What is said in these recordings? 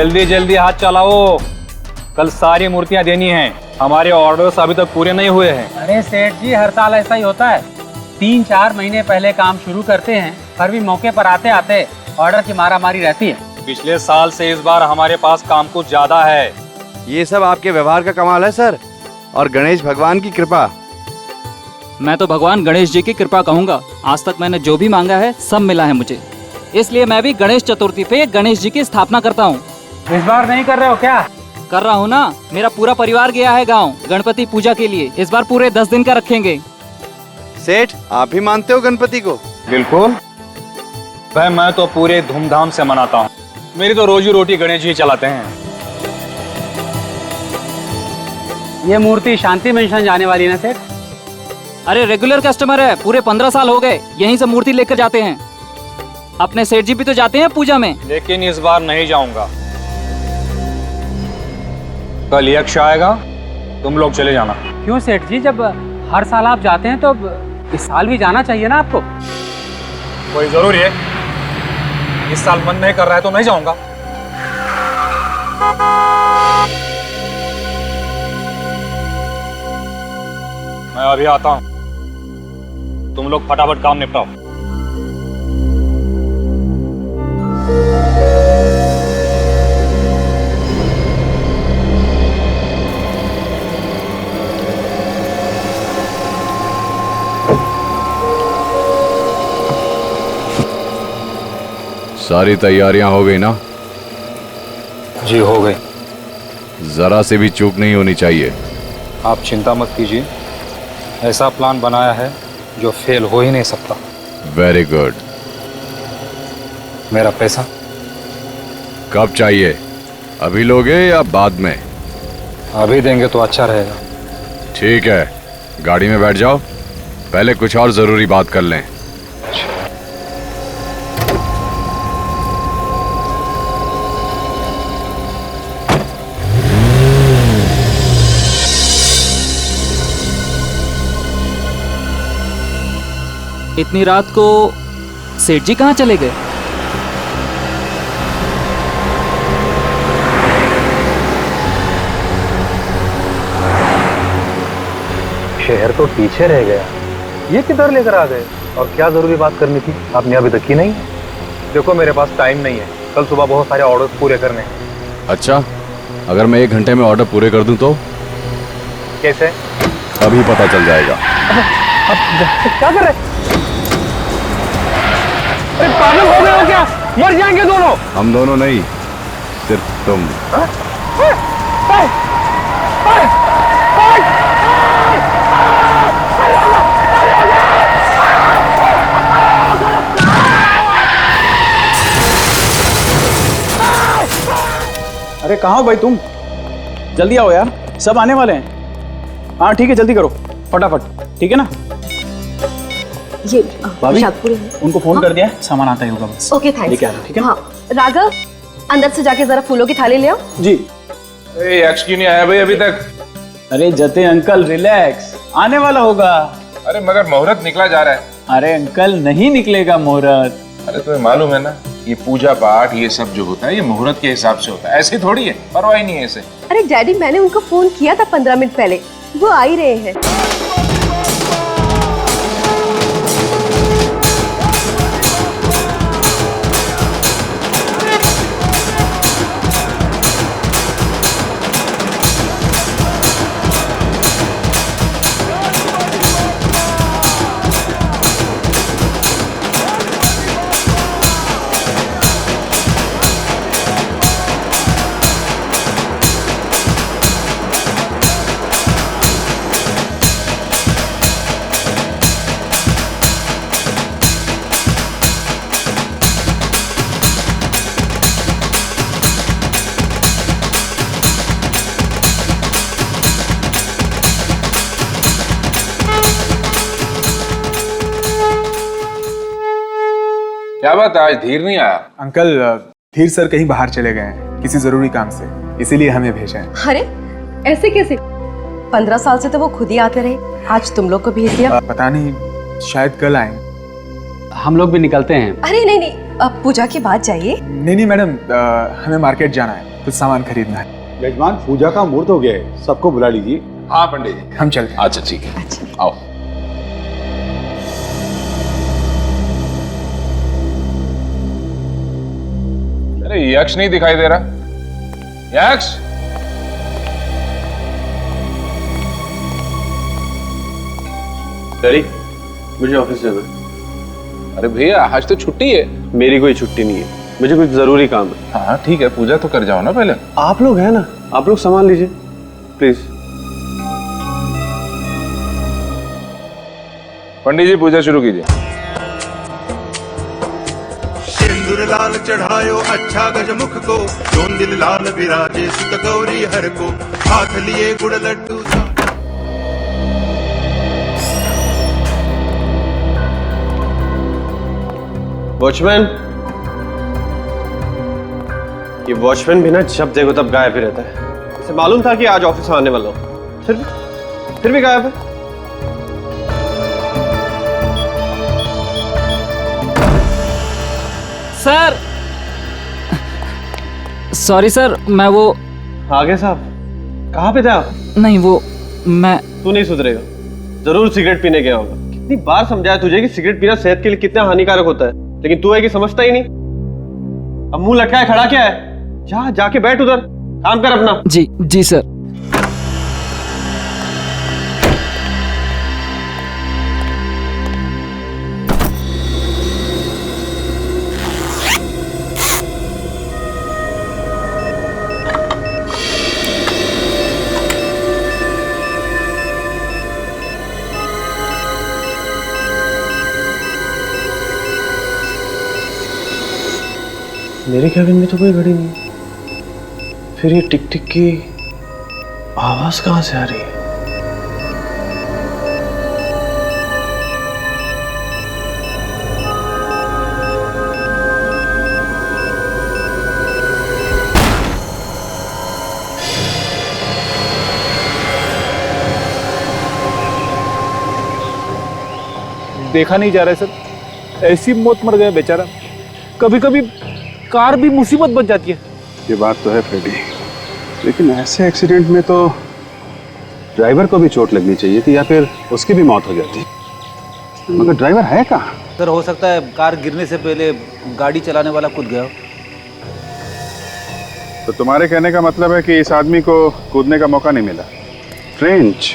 जल्दी जल्दी हाथ चलाओ, कल सारी मूर्तियां देनी हैं। हमारे ऑर्डर्स अभी तक पूरे नहीं हुए हैं। अरे सेठ जी, हर साल ऐसा ही होता है। 3-4 महीने पहले काम शुरू करते हैं, पर भी मौके पर आते आते ऑर्डर की मारामारी रहती है। पिछले साल से इस बार हमारे पास काम कुछ ज्यादा है। ये सब आपके व्यवहार का कमाल है सर, और गणेश भगवान की कृपा। मैं तो भगवान गणेश जी की कृपा कहूँगा। आज तक मैंने जो भी मांगा है सब मिला है मुझे, इसलिए मैं भी गणेश चतुर्थी पे गणेश जी की स्थापना करता हूँ। इस बार नहीं कर रहे हो क्या? कर रहा हूँ ना, मेरा पूरा परिवार गया है गांव गणपति पूजा के लिए। इस बार पूरे 10 दिन का रखेंगे। सेठ, आप भी मानते हो गणपति को? बिल्कुल भाई, मैं तो पूरे धूमधाम से मनाता हूँ। मेरी तो रोजी रोटी गणेश जी चलाते हैं। ये मूर्ति शांति मेंशन जाने वाली है सेठ। अरे रेगुलर कस्टमर है, पूरे 15 साल हो गए यहीं से मूर्ति लेकर जाते हैं। अपने सेठ जी भी तो जाते हैं पूजा में। लेकिन इस बार नहीं जाऊंगा। कल यक्ष आएगा, तुम लोग चले जाना। क्यों सेठ जी, जब हर साल आप जाते हैं तो इस साल भी जाना चाहिए ना आपको। कोई जरूरी है? इस साल मन नहीं कर रहा है तो नहीं जाऊंगा। मैं अभी आता हूं, तुम लोग फटाफट काम निपटाओ। सारी तैयारियां हो गई ना? जी हो गई। जरा से भी चूक नहीं होनी चाहिए। आप चिंता मत कीजिए, ऐसा प्लान बनाया है जो फेल हो ही नहीं सकता। Very good. मेरा पैसा कब चाहिए? अभी लोगे या बाद में? अभी देंगे तो अच्छा रहेगा। ठीक है, गाड़ी में बैठ जाओ, पहले कुछ और जरूरी बात कर लें। इतनी रात को सेठ जी कहाँ चले गए? शहर तो पीछे रह गया, ये किधर लेकर आ गए? और क्या जरूरी बात करनी थी आपने अभी तक की नहीं? देखो मेरे पास टाइम नहीं है, कल सुबह बहुत सारे ऑर्डर्स पूरे करने हैं। अच्छा, अगर मैं 1 घंटे में ऑर्डर पूरे कर दूं तो? कैसे? अभी पता चल जाएगा। क्या कर रहे? अरे पागल हो गए हो क्या? मर जाएंगे दोनों। हम दोनों नहीं, सिर्फ तुम। अरे कहाँ हो भाई तुम? जल्दी आओ यार, सब आने वाले हैं। हाँ ठीक है, जल्दी करो फटाफट, ठीक है ना? ये भाभी, शादपुरी है। उनको फोन कर दिया है, सामान आता ही होगा बस। Okay thanks. लेके आना, ठीक है? हाँ राघव, अंदर से जाके जरा फूलों की थाली ले आओ। जी। यक्ष क्यों नहीं आया भाई अभी तक? अरे जते अंकल रिलैक्स, आने वाला होगा। अरे मगर मुहूर्त निकला जा रहा है। अरे अंकल नहीं निकलेगा मुहूर्त। अरे तुम्हें मालूम है ना, ये पूजा पाठ ये सब जो होता है ये मुहूर्त के हिसाब से होता है, ऐसे थोड़ी है, परवाह नहीं है ऐसे। अरे डैडी, मैंने उनको फोन किया था 15 मिनट पहले, वो आ ही रहे हैं। क्या बात है, आज धीर नहीं आया? अंकल, धीर सर कहीं बाहर चले गए हैं किसी जरूरी काम से, इसीलिए हमें भेजा है। अरे ऐसे कैसे? 15 साल से तो वो खुद ही आते रहे, आज तुम लोग को भेज दिया। पता नहीं, शायद कल आए। हम लोग भी निकलते हैं। अरे नहीं नहीं, अब पूजा के बाद जाइए। नहीं नहीं मैडम, हमें मार्केट जाना है, कुछ सामान खरीदना है। यजमान, पूजा का मुहूर्त हो गया है, सबको बुला लीजिए। हाँ पंडित जी, हम चलते हैं। अच्छा ठीक है, अच्छा। आओ। अरे यक्ष नहीं दिखाई दे रहा। यक्ष, डैडी, मुझे ऑफिस जाना है। अरे भैया आज तो छुट्टी है। मेरी कोई छुट्टी नहीं है, मुझे कुछ जरूरी काम है। हाँ ठीक है, पूजा तो कर जाओ ना पहले। आप लोग हैं ना, आप लोग संभाल लीजिए प्लीज। पंडित जी पूजा शुरू कीजिए। सिंदूर लाल चढ़ायो अच्छा गजमुख को, जोन दिल लाल विराजे सुत गौरी हर को, हाथ लिए गुड़ लड्डू। वॉचमैन, ये वॉचमैन भी ना जब देखो तब गायब ही रहता है। इसे मालूम था कि आज ऑफिस आने वाला हूं, फिर भी गायब है। सर, सॉरी सर, मैं वो आगे साहब, कहाँ पे थे आप? नहीं, वो मैं तू नहीं सुधरेगा, जरूर सिगरेट पीने गया होगा। कितनी बार समझाया तुझे कि सिगरेट पीना सेहत के लिए कितना हानिकारक होता है, लेकिन तू है कि समझता ही नहीं। अब मुंह लटकाए खड़ा क्या है? जाके बैठ उधर, काम कर अपना। जी जी सर। मेरे कैबिन में तो कोई घड़ी नहीं, फिर ये टिक टिक की आवाज कहां से आ रही है? देखा नहीं जा रहा है सर, ऐसी मौत मर गया बेचारा। कभी कभी कार भी मुसीबत बन जाती है। ये बात तो है फ्रेडी, लेकिन ऐसे एक्सीडेंट में तो ड्राइवर को भी चोट लगनी चाहिए थी या फिर उसकी भी मौत हो जाती। मगर ड्राइवर है कहाँ? सर हो सकता है कार गिरने से पहले गाड़ी चलाने वाला कूद गया हो। तो तुम्हारे कहने का मतलब है कि इस आदमी को कूदने का मौका नहीं मिला। Strange,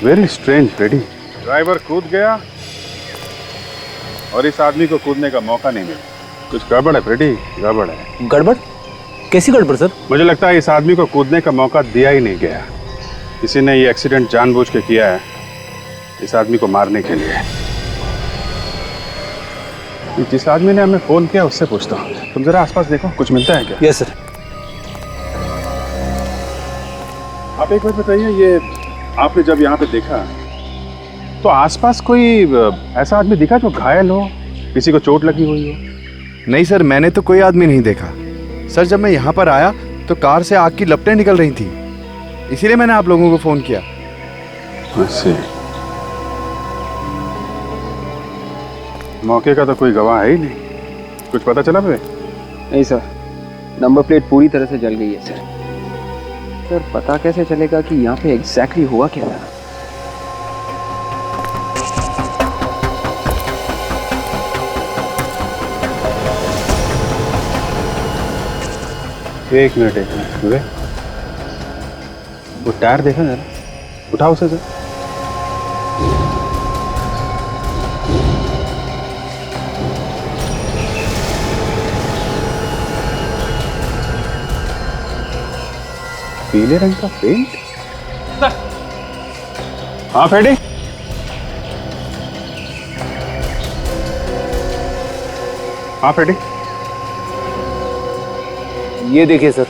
very strange Freddy. Driver कूद गया और इस आदमी को कूदने का मौका नहीं मिला। कुछ गड़बड़ है फ्रेडी, गड़बड़ है। गड़बड़? कैसी गड़बड़ सर? मुझे लगता है इस आदमी को कूदने का मौका दिया ही नहीं गया। किसी ने ये एक्सीडेंट जानबूझ के किया है, इस आदमी को मारने के लिए। जिस आदमी ने हमें फोन किया उससे पूछता हूँ। तुम जरा आसपास देखो, कुछ मिलता है क्या? Yes sir. आप एक बात बताइए, ये आपने जब यहाँ पे देखा तो आसपास कोई ऐसा आदमी दिखा जो घायल हो, किसी को चोट लगी हुई हो? नहीं सर, मैंने तो कोई आदमी नहीं देखा। सर जब मैं यहाँ पर आया तो कार से आग की लपटें निकल रही थी, इसीलिए मैंने आप लोगों को फोन किया। ऐसे मौके का तो कोई गवाह है ही नहीं। कुछ पता चला मुझे? नहीं सर, नंबर प्लेट पूरी तरह से जल गई है सर। सर पता कैसे चलेगा कि यहाँ पे एग्जैक्टली हुआ क्या था? एक मिनट वे वो टायर देखा जरा, उठाओ उसे जरा। पीले रंग का पेंट। हाँ फ्रेडी, हाँ फ्रेडी, ये देखिए सर,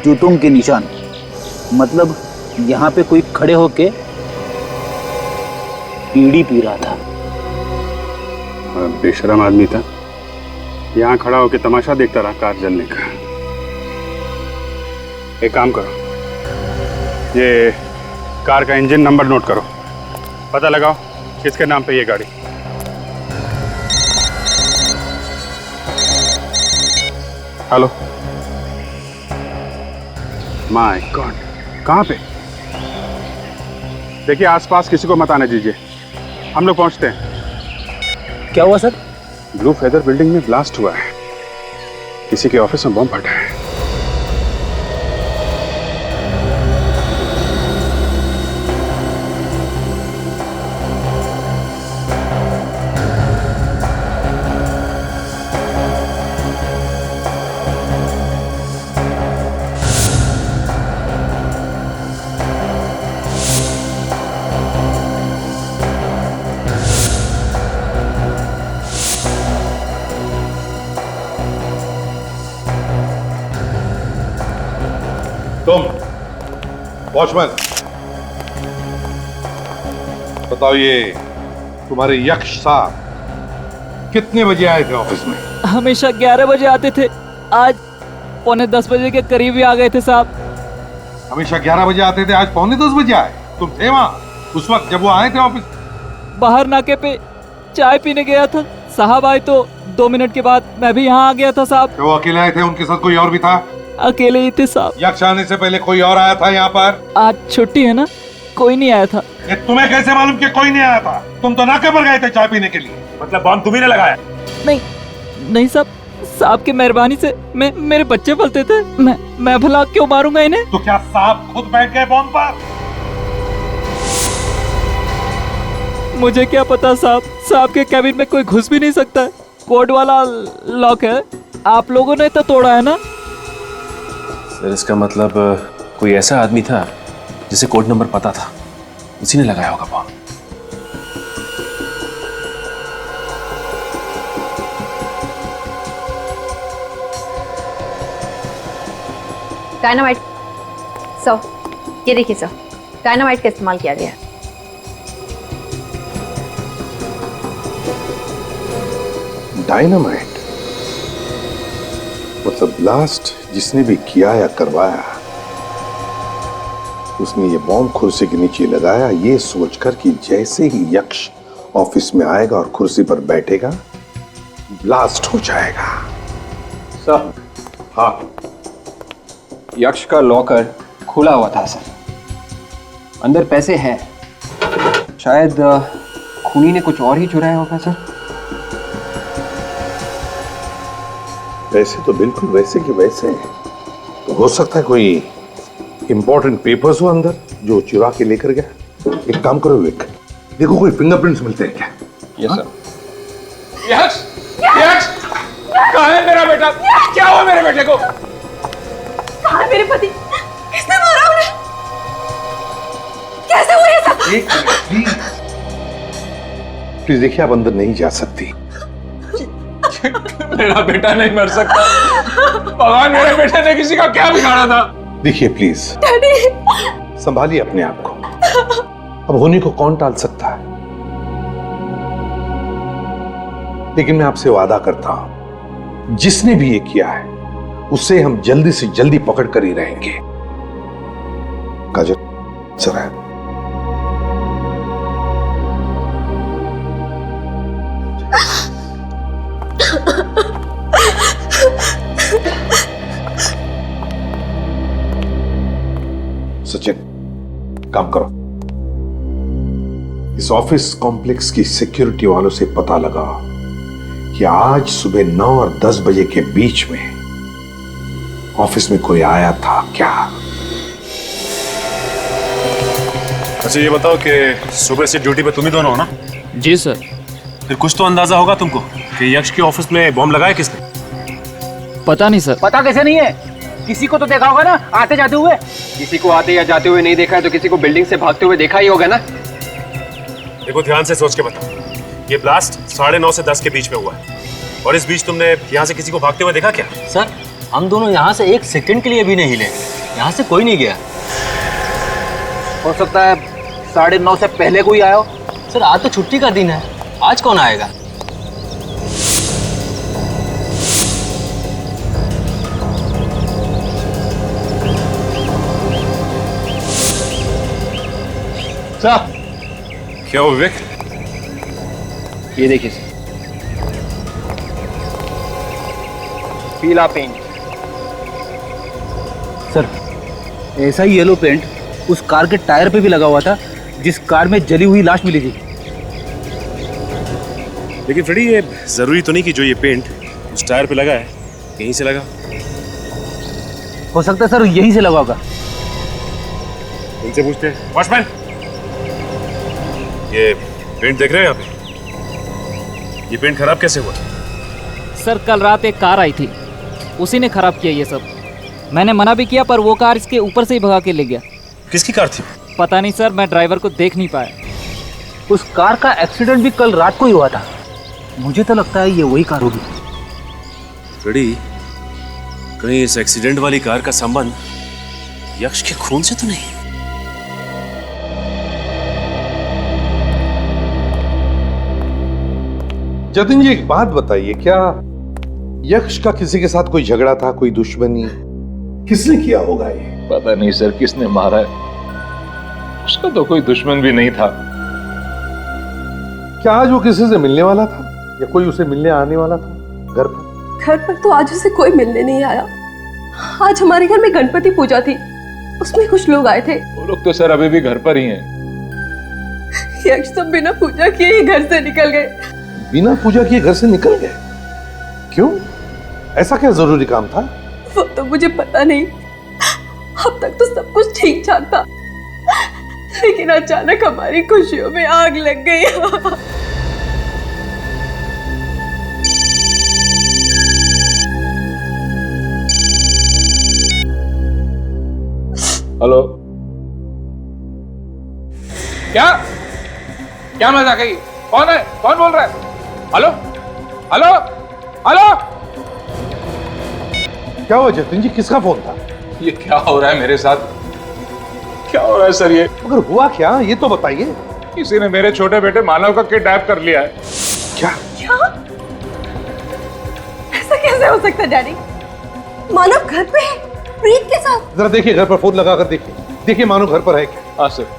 जूतों के निशान। मतलब यहाँ पे कोई खड़े होके बीड़ी पी रहा था। बेशरम आदमी था, यहाँ खड़ा होके तमाशा देखता रहा कार जलने का। एक काम करो, ये कार का इंजन नंबर नोट करो, पता लगाओ किसके नाम पे ये गाड़ी। हेलो। माय गॉड, कहाँ पे? देखिए आसपास किसी को मत आने दीजिए, हम लोग पहुंचते हैं। क्या हुआ सर? ब्लू फेदर बिल्डिंग में ब्लास्ट हुआ है, किसी के ऑफिस में बम फटा है। तुम वॉचमैन बताओ, ये तुम्हारे यक्ष साहब कितने बजे आए थे ऑफिस में? हमेशा 11 बजे आते थे, आज 9:45 बजे के करीब ही आ गए थे साहब। हमेशा 11 बजे आते थे, आज 9:45 बजे आए? तुम थे वहां उस वक्त जब वो आए थे ऑफिस? बाहर नाके पे चाय पीने गया था, साहब आए तो 2 मिनट के बाद मैं भी यहाँ आ गया था साहब। वो अकेले आए थे, उनके साथ कोई और भी था? अकेले ही थे साहब। यक्ष आने से पहले कोई और आया था यहाँ पर? आज छुट्टी है ना, कोई नहीं आया था। ये तुम्हें कैसे मालूम कि कोई नहीं आया था? तुम तो नाके पर गए थे चाय पीने के लिए। मतलब बम तुम्ही ने लगाया? नहीं साहब, साहब की मेहरबानी से मेरे बच्चे पलते थे, मैं भला क्यों मारूंगा इन्हें? तो क्या साहब खुद बैठ गए बम पर? मुझे क्या पता साहब के कैबिन में कोई घुस भी नहीं सकता है, कोड वाला लॉक है। आप लोगों ने तो तोड़ा है ना? सर इसका मतलब कोई ऐसा आदमी था जिसे कोड नंबर पता था, उसी ने लगाया होगा बम। डायनामाइट सर, ये देखिए सर, डायनामाइट का इस्तेमाल किया गया है। डायनामाइट? मतलब ब्लास्ट जिसने भी किया या करवाया, उसने ये बॉम्ब कुर्सी के नीचे लगाया ये सोचकर कि जैसे ही यक्ष ऑफिस में आएगा और कुर्सी पर बैठेगा ब्लास्ट हो जाएगा। सर, हाँ, यक्ष का लॉकर खुला हुआ था सर, अंदर पैसे हैं, शायद खूनी ने कुछ और ही चुराया होगा सर। वैसे तो बिल्कुल वैसे के वैसे हैं। तो हो सकता है कोई इंपॉर्टेंट पेपर्स हो अंदर जो चुरा के लेकर गया। एक काम करो विवेक, देखो कोई फिंगरप्रिंट्स मिलते हैं क्या? Yes sir. यक्ष, यक्ष, कहाँ है मेरा बेटा? क्या हुआ मेरे बेटे को? कहाँ है मेरे पति? किसने मारा उन्हें? कैसे हुआ ये सब? एक मिनट प्लीज देखिए, आप अंदर नहीं जा सकती। मेरा बेटा नहीं मर सकता। भगवान, मेरे बेटे ने किसी का क्या बिगाड़ा था? देखिए प्लीज, संभालिए अपने आप को। अब होने को कौन टाल सकता है? लेकिन मैं आपसे वादा करता हूं, जिसने भी ये किया है उसे हम जल्दी से जल्दी पकड़ कर ही रहेंगे। काजल जरा सचिन, काम करो। इस ऑफिस कॉम्प्लेक्स की सिक्योरिटी वालों से पता लगा कि आज सुबह 9 और 10 बजे के बीच में ऑफिस में कोई आया था क्या? अच्छा ये बताओ कि सुबह से ड्यूटी पे तुम ही दोनों हो ना? जी सर। फिर कुछ तो अंदाजा होगा तुमको कि यक्ष के ऑफिस में बॉम्ब लगाया किसने? पता नहीं सर। पता कैसे नहीं है? किसी को तो देखा होगा ना आते जाते हुए। किसी को आते या जाते हुए नहीं देखा है तो किसी को बिल्डिंग से भागते हुए देखा ही होगा ना। देखो ध्यान से सोच के बताओ, ये ब्लास्ट 9:30 से 10 के बीच में हुआ है और इस बीच तुमने यहाँ से किसी को भागते हुए देखा क्या? सर, हम दोनों यहाँ से 1 सेकंड के लिए भी नहीं हिले, यहाँ से कोई नहीं गया। हो सकता है 9:30 से पहले कोई आया हो। सर आज तो छुट्टी का दिन है, आज कौन आएगा? सर, क्या हो विवेक? ये देखिए सर, पीला पेंट, सर ऐसा ही येलो पेंट उस कार के टायर पे भी लगा हुआ था जिस कार में जली हुई लाश मिली थी। लेकिन फ्रेडी ये जरूरी तो नहीं कि जो ये पेंट उस टायर पे लगा है यहीं से लगा। हो सकता है सर यहीं से लगा होगा। इनसे पूछते हैं। वॉचमैन, ये पेंट देख रहे हैं यहाँ पे? ये पेंट खराब कैसे हुआ? सर कल रात एक कार आई थी, उसी ने खराब किया ये सब। मैंने मना भी किया पर वो कार इसके ऊपर से ही भगा के ले गया। किसकी कार थी? पता नहीं सर, मैं ड्राइवर को देख नहीं पाया। उस कार का एक्सीडेंट भी कल रात को ही हुआ था। मुझे तो लगता है ये वही कार होगी। फ्रेडी, कहीं इस एक्सीडेंट वाली कार का संबंध यक्ष के खून से तो नहीं? जतिन जी एक बात बताइए, क्या यक्ष का किसी के साथ कोई झगड़ा था, कोई दुश्मनी? किसने किया होगा ये? पता नहीं सर किसने मारा है, उसका तो कोई दुश्मन भी नहीं था। क्या आज वो किसी से मिलने वाला था या कोई उसे मिलने आने वाला था घर पर? घर पर तो आज उसे कोई मिलने नहीं आया। आज हमारे घर में गणपति पूजा थी, उसमें कुछ लोग आए थे। वो लोग तो सर अभी भी घर पर ही हैं। यक्ष तो बिना पूजा किए ही घर से निकल गए। बिना पूजा किए घर से निकल गए? क्यों? ऐसा क्या जरूरी काम था? वो तो मुझे पता नहीं। अब तक तो सब कुछ ठीक ठाक था, लेकिन अचानक हमारी खुशियों में आग लग गई। हेलो, क्या क्या मजाक है? कौन है? कौन बोल रहा है? Hello hello hello. क्या हुआ जतिन जी, किसका फोन था? ये क्या हो रहा है मेरे साथ? क्या हो रहा है सर? ये मगर हुआ क्या, ये तो बताइए। किसी ने मेरे छोटे बेटे मानव का किडनैप कर लिया है। क्या? ऐसा कैसे हो सकता है डैडी? मानव घर पे है प्रीत के साथ। जरा देखिए, घर पर फोन लगाकर देखिए, देखिए मानव घर पर है क्या? हाँ सर।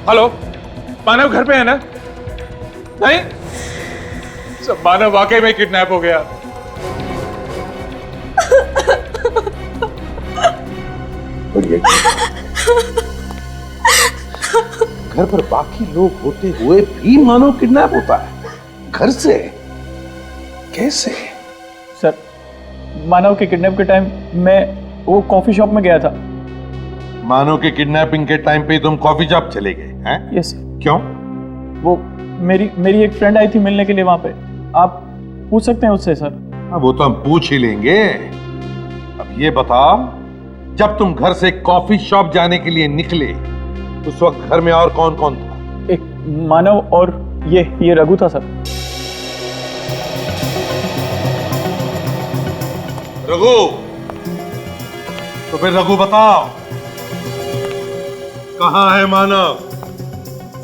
हेलो, मानव घर पे है ना? नहीं सब, मानव वाकई में किडनैप हो गया। घर पर बाकी लोग होते हुए भी मानव किडनैप होता है घर से? कैसे? सर मानव के किडनैप के टाइम मैं वो कॉफी शॉप में गया था। मानव के किडनैपिंग के टाइम पे तुम कॉफी शॉप चले गए हैं? यस। क्यों? वो मेरी एक फ्रेंड आई थी मिलने के लिए वहां पे। आप पूछ सकते हैं उससे सर। अब वो तो हम पूछ ही लेंगे। अब ये बताओ, जब तुम घर से कॉफी शॉप जाने के लिए निकले उस वक्त घर में और कौन कौन था? एक मानव और ये रघु था सर। रघु, तो फिर रघु बताओ कहाँ है मानव?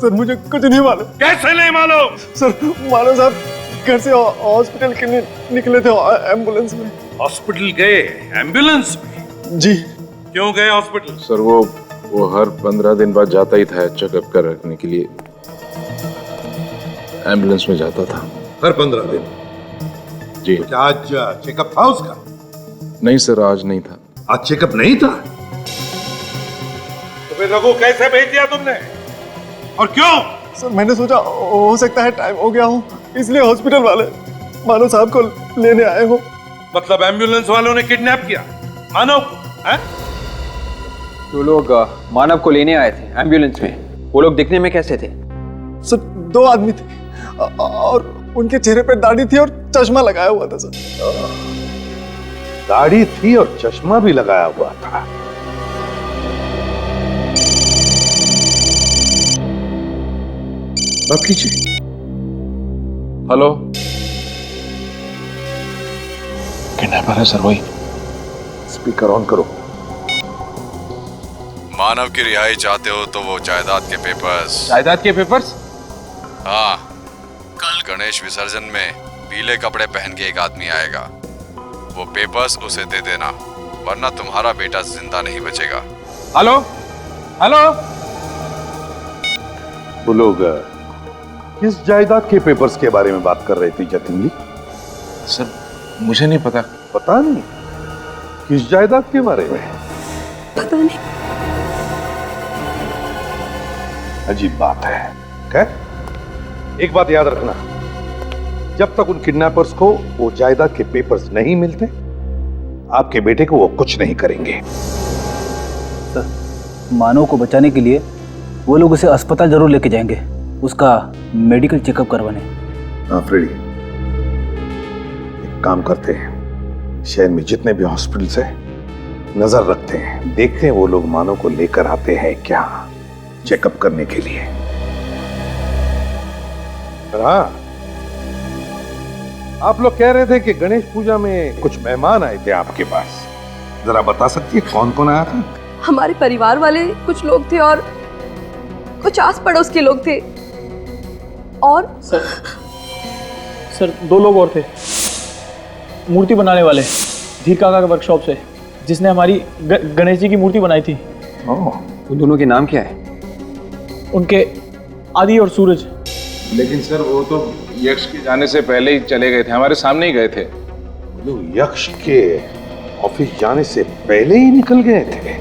सर मुझे कुछ नहीं मालूम। कैसे नहीं मालूम? सर मानव साहब घर से हॉस्पिटल के लिए निकले थे एम्बुलेंस में। हॉस्पिटल गए एम्बुलेंस में? जी। क्यों गए हॉस्पिटल? सर वो हर 15 दिन बाद जाता ही था चेकअप कर रखने के लिए, एम्बुलेंस में जाता था। हर 15 दिन? जी। क्या आज चेकअप था उसका? नहीं सर, आज नहीं था। आज चेकअप नहीं था? तो फिर रघु कैसे भेज दिया तुमने और क्यों? सर मैंने सोचा हो सकता है टाइम हो गया हो, इसलिए हॉस्पिटल वाले मानव साहब को लेने आए हो। मतलब एम्बुलेंस वालों ने किडनैप किया मानव को? हैं? तो लोग मानव को लेने आए थे एम्बुलेंस में। वो लोग दिखने में कैसे थे? सर 2 आदमी थे और उनके चेहरे पे दाढ़ी थी और चश्मा लगाया हुआ था सर। दाढ़ी थी और चश्मा भी लगाया हुआ था। बात कीजिए। हेलो, किडनैपर है सर वही। स्पीकर ऑन करो। मानव की रिहाई चाहते हो तो वो जायदाद के पेपर्स। जायदाद के पेपर्स? हाँ, कल गणेश विसर्जन में पीले कपड़े पहन के एक आदमी आएगा, वो पेपर्स उसे दे देना, वरना तुम्हारा बेटा जिंदा नहीं बचेगा। Hello hello. वो लोग किस जायदाद के पेपर्स के बारे में बात कर रहे थे जतिन जी? सर मुझे नहीं पता। पता नहीं? किस जायदाद के बारे में? पता नहीं। अजीब बात है। खैर, एक बात याद रखना, जब तक उन किडनैपर्स को वो जायदाद के पेपर्स नहीं मिलते, आपके बेटे को वो कुछ नहीं करेंगे। सर, मानव को बचाने के लिए वो लोग उसे अस्पताल जरूर लेके जाएंगे, उसका मेडिकल चेकअप करवाने। हाँ फ्रेडी, एक काम करते हैं, शहर में जितने भी हॉस्पिटल्स हैं नजर रखते हैं, देखते हैं वो लोग मानव को लेकर आते हैं क्या चेकअप करने के लिए। हाँ, आप लोग कह रहे थे कि गणेश पूजा में कुछ मेहमान आए थे आपके पास, जरा बता सकती है कौन कौन आया था? हमारे परिवार वाले कुछ लोग थे और कुछ आस पड़ोस के लोग थे। और सर 2 लोग और थे, मूर्ति बनाने वाले धीर काका के वर्कशॉप से, जिसने हमारी गणेश जी की मूर्ति बनाई थी। उन दोनों के नाम क्या है? उनके आदि और सूरज। लेकिन सर वो तो यक्ष के जाने से पहले ही चले गए थे, हमारे सामने ही गए थे। यक्ष के ऑफिस जाने से पहले ही निकल गए थे?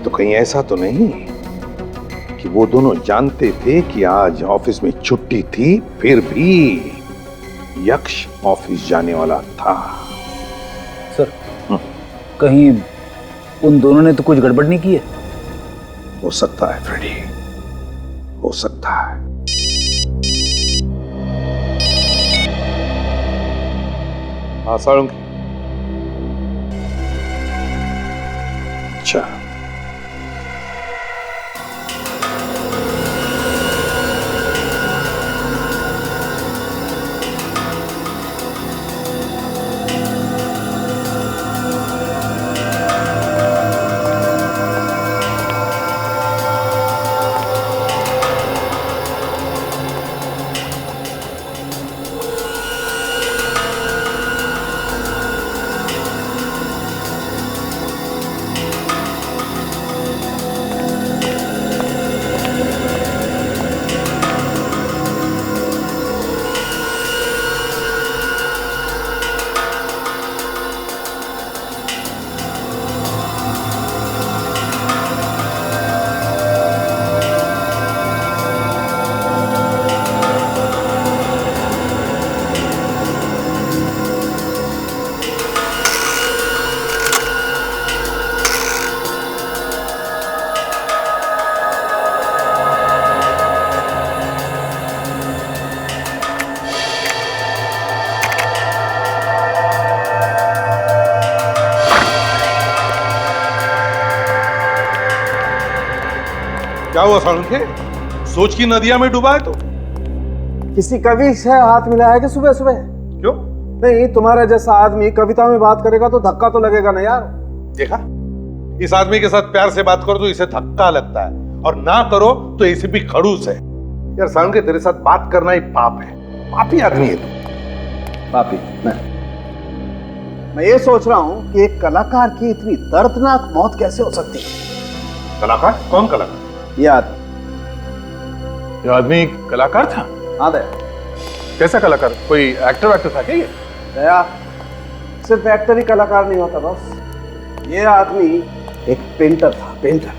तो कहीं ऐसा तो नहीं कि वो दोनों जानते थे कि आज ऑफिस में छुट्टी थी, फिर भी यक्ष ऑफिस जाने वाला था? सर, कहीं उन दोनों ने तो कुछ गड़बड़ नहीं की है? हो सकता है फ्रेडी, हो सकता है। हाँ साळुंखे। अच्छा, क्या हुआ साळुंखे? सोच की नदिया में डूबा है तो? किसी कवि से हाथ मिलाया कि सुबह सुबह? क्यों? नहीं, तुम्हारा जैसा आदमी कविता में बात करेगा तो धक्का तो लगेगा ना यार। देखा, इस आदमी के साथ प्यार से बात करो तो इसे धक्का लगता है, और ना करो तो इसे भी खड़ूस है। यार साळुंखे, तेरे साथ बात करना ही पाप है, पापी आदमी है तू। पापी? मैं ये सोच रहा हूँ कि एक कलाकार की इतनी दर्दनाक मौत कैसे हो सकती है? कलाकार? कौन कलाकार? ये आदमी कलाकार था? हाँ दया। कैसा कलाकार? कोई एक्टर था क्या ये? दया, सिर्फ एक्टर ही कलाकार नहीं होता बस, ये आदमी एक पेंटर था। पेंटर?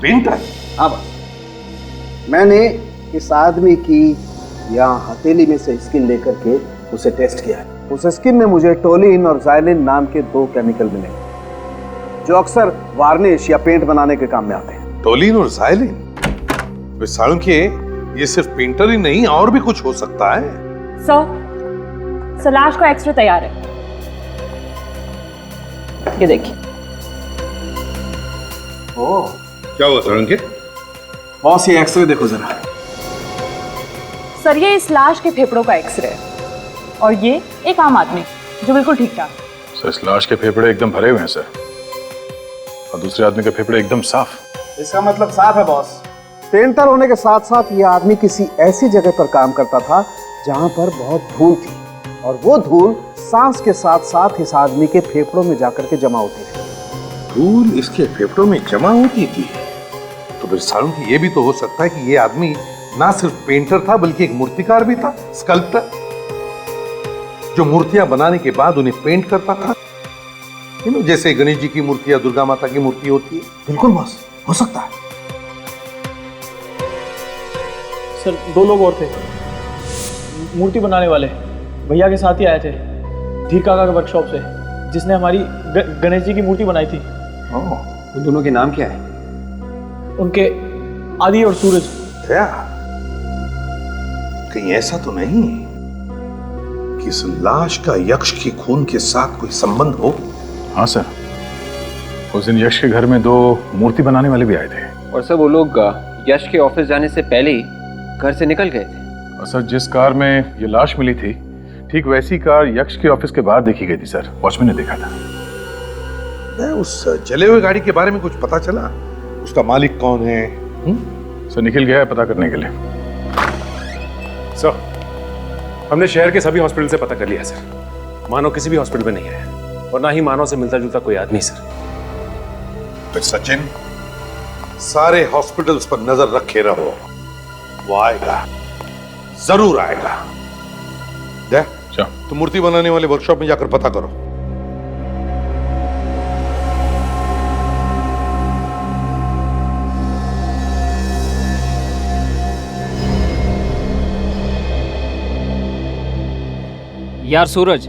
पेंटर? हाँ बस। मैंने इस आदमी की यहाँ हथेली में से स्किन लेकर के उसे टेस्ट किया है। उस स्किन में मुझे टोलिन और ज़ाइलिन नाम के 2 केमिकल मिले, जो अक्सर वार्निश या पेंट बनाने के काम में आते हैं। टोलिन और ज़ाइलिन? साळुंखे, ये सिर्फ पेंटर ही नहीं, और भी कुछ हो सकता है। सर, लाश का एक्सरे तैयार है, ये देखिए। ओह, क्या हुआ साळुंखे? बॉस, ये एक्सरे देखो जरा। सर, ये इस लाश के फेफड़ों का एक्सरे है, और ये एक आम आदमी जो बिल्कुल ठीक ठाक। सर, इस लाश के फेफड़े एकदम भरे हुए हैं सर, और दूसरे आदमी के फेफड़े एकदम साफ। इसका मतलब साफ है बॉस। पेंटर होने के साथ साथ ये आदमी किसी ऐसी जगह पर काम करता था जहां पर बहुत धूल थी, और वो धूल सांस के साथ साथ इस आदमी के फेफड़ों में जाकर के जमा होती थी। धूल इसके फेफड़ों में जमा होती थी? तो फिर साळुंखे, ये भी तो हो सकता है कि ये आदमी ना सिर्फ पेंटर था बल्कि एक मूर्तिकार भी था, स्कल्प्टर। जो मूर्तियां बनाने के बाद उन्हें पेंट करता था, जैसे गणेश जी की मूर्ति या दुर्गा माता की मूर्ति होती है। बिल्कुल बॉस, हो सकता है। सर 2 लोग और थे, मूर्ति बनाने वाले, भैया के साथ ही आए थे धीर काका के वर्कशॉप से, जिसने हमारी गणेश जी की मूर्ति बनाई थी। उन दोनों के नाम क्या है? उनके आदि और सूरज। क्या कहीं ऐसा तो नहीं कि इस लाश का यक्ष के खून के साथ कोई संबंध हो? हाँ सर, उस दिन यश के घर में 2 मूर्ति बनाने वाले भी आए थे। और सर वो लोग यश के ऑफिस जाने से पहले ही घर से निकल गए थे। और सर जिस कार में ये लाश मिली थी, ठीक वैसी कार यक्ष के ऑफिस के बाहर देखी गई थी सर, वॉचमैन ने देखा था। उस जले हुए गाड़ी के बारे में कुछ पता चला? उसका मालिक कौन है? सर निकल गया है पता करने के लिए। सर हमने शहर के सभी हॉस्पिटल से पता कर लिया सर, मानव किसी भी हॉस्पिटल में नहीं है और ना ही मानव से मिलता जुलता कोई आदमी सर। फिर सचिन, सारे हॉस्पिटल्स पर नजर रखे रहो, वो आएगा, जरूर आएगा। देख, तो मूर्ति बनाने वाले वर्कशॉप में जाकर पता करो। यार सूरज,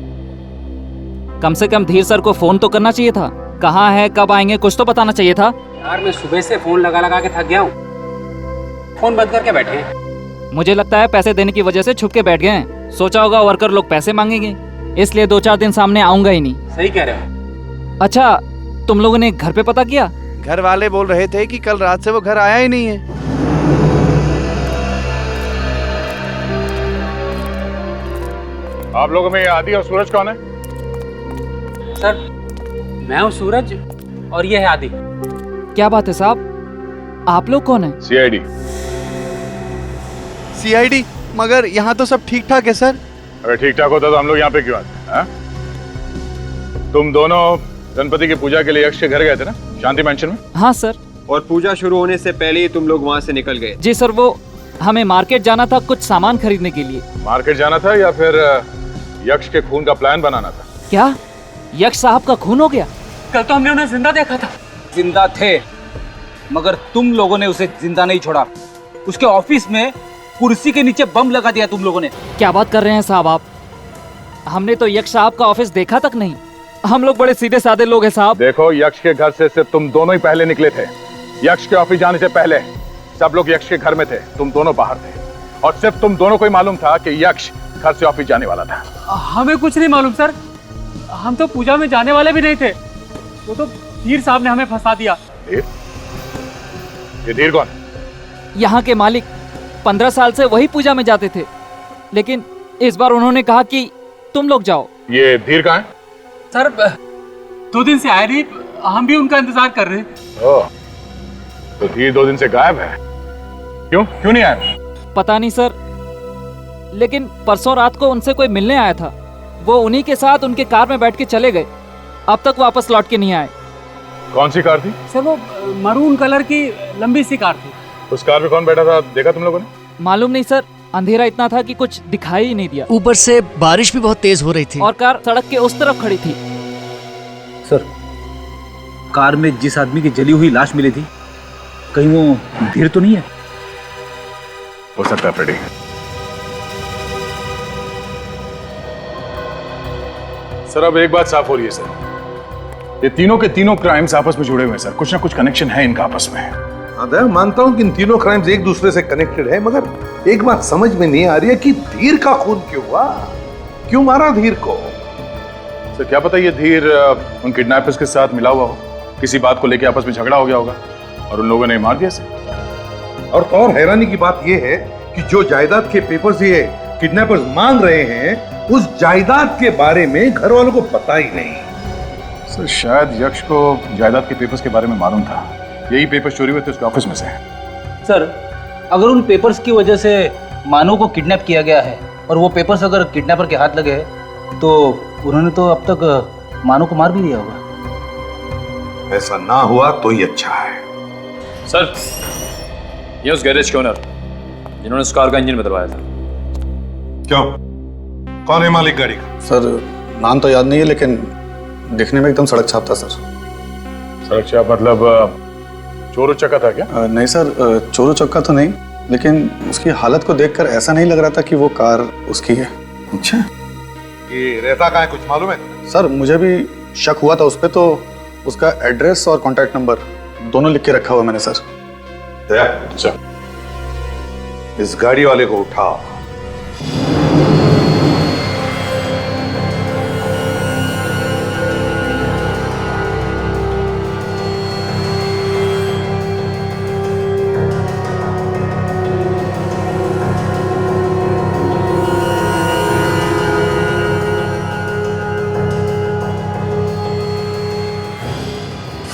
कम से कम धीर सर को फोन तो करना चाहिए था। कहाँ है, कब आएंगे, कुछ तो बताना चाहिए था। यार मैं सुबह से फोन लगा लगा के थक गया हूँ, फोन बंद करके बैठे हैं। मुझे लगता है पैसे देने की वजह से छुप के बैठ गए हैं। सोचा होगा वर्कर लोग पैसे मांगेंगे, इसलिए 2-4 दिन सामने आऊंगा ही नहीं। सही कह रहे हो। अच्छा, तुम लोगों ने घर पे पता किया? घर वाले बोल रहे थे कि कल रात से वो घर आया ही नहीं है। आप लोगों में आदि और सूरज कौन है? सर मैं हूँ सूरज और ये है आदि। क्या बात है साहब, आप लोग कौन है? सीआईडी। सीआईडी? मगर यहाँ तो सब ठीक ठाक है सर। अगर ठीक ठाक होता तो हम लोग यहाँ पे क्यों आते हैं? तुम दोनों गणपति की पूजा के लिए यक्ष के घर गए थे ना, शांति मैंशन में? हाँ सर। और पूजा शुरू होने से पहले ही तुम लोग वहाँ से निकल गए? जी सर, वो हमें मार्केट जाना था कुछ सामान खरीदने के लिए। मार्केट जाना था या फिर यक्ष के खून का प्लान बनाना था? क्या यक्ष साहब का खून हो गया? कल तो हमने उन्हें जिंदा देखा था। जिंदा थे, मगर तुम लोगों ने उसे जिंदा नहीं छोड़ा। उसके ऑफिस में कुर्सी के नीचे बम लगा दिया तुम लोगों ने। क्या बात कर रहे हैं साहब आप? हमने तो यक्ष साहब का ऑफिस देखा तक नहीं। हम लोग बड़े सीधे साधे लोग हैं साहब। देखो, यक्ष के घर से सिर्फ तुम दोनों ही पहले निकले थे। यक्ष के ऑफिस जाने से पहले सब लोग यक्ष के घर में थे, तुम दोनों बाहर थे। और सिर्फ तुम दोनों को ही मालूम था कि यक्ष घर से ऑफिस जाने वाला था। हमें कुछ नहीं मालूम सर, हम तो पूजा में जाने वाले भी नहीं थे। वो तो धीर साहब ने हमें फंसा दिया। धीर? ये धीर कौन? यहाँ के मालिक 15 साल से वही पूजा में जाते थे, लेकिन इस बार उन्होंने कहा कि तुम लोग जाओ। ये धीर कहाँ है? सर 2 दिन से आए नहीं, हम भी उनका इंतजार कर रहे हैं। ओह, तो धीर 2 दिन से गायब है। क्यों नहीं आया? पता नहीं सर, लेकिन परसों रात को उनसे कोई मिलने आया था। वो उन्हीं के साथ उनके कार में बैठ के चले गए, अब तक वापस लौट के नहीं आए। कौन सी कार थी? सर वो मरून कलर की लंबी सी कार थी। उस कार में कौन बैठा था, देखा तुम लोगों ने? मालूम नहीं सर, अंधेरा इतना था कि कुछ दिखाई ही नहीं दिया। ऊपर से बारिश भी बहुत तेज हो रही थी और कार सड़क के उस तरफ खड़ी थी। सर, कार में जिस आदमी की जली हुई लाश मिली थी, कहीं वो धीर तो नहीं है? हो सकता है फ्रेडी। सर अब एक बात साफ हो रही है सर, ये तीनों के तीनों क्राइम्स आपस में जुड़े हुए हैं सर। कुछ ना कुछ कनेक्शन है इनका आपस में। हाँ, मानता हूं कि इन तीनों क्राइम्स एक दूसरे से कनेक्टेड है, मगर एक बात समझ में नहीं आ रही है कि धीर का खून क्यों हुआ? क्यों मारा धीर को? सर क्या पता ये धीर उन किडनैपर्स के साथ मिला हुआ हो, किसी बात को लेकर आपस में झगड़ा हो गया होगा और उन लोगों ने मार दिया सर। और तो और हैरानी की बात यह है कि जो जायदाद के पेपर्स ये किडनैपर्स मांग रहे हैं, उस जायदाद के बारे में घर वालों को पता ही नहीं। सर शायद यक्ष को जायदाद के पेपर्स के बारे में मालूम था, यही पेपर चोरी हुए थे उसके ऑफिस में से। सर अगर उन पेपर्स की वजह से मानव को किडनैप किया गया है और वो पेपर्स अगर किडनैपर के हाथ लगे हैं, तो उन्होंने तो अब तक मानव को मार भी दिया होगा। ऐसा ना हुआ तो ही अच्छा है। सर ये उस गैरेज के ओनर जिन्होंने उस कार का इंजन बदलवाया था। क्यों? कौन है मालिक गाड़ी का? सर नाम तो याद नहीं है, लेकिन दिखने में एकदम सड़क छाप था सर। सड़क छाप मतलब चोर उचक्का था क्या? नहीं सर, चोर उचक्का तो नहीं, लेकिन उसकी हालत को देखकर ऐसा नहीं लग रहा था कि वो कार उसकी है। अच्छा, ये रहता कहाँ है, कुछ मालूम है? सर मुझे भी शक हुआ था उस पर, तो उसका एड्रेस और कॉन्टैक्ट नंबर दोनों लिख के रखा हुआ मैंने सर। अच्छा, इस गाड़ी वाले को उठा।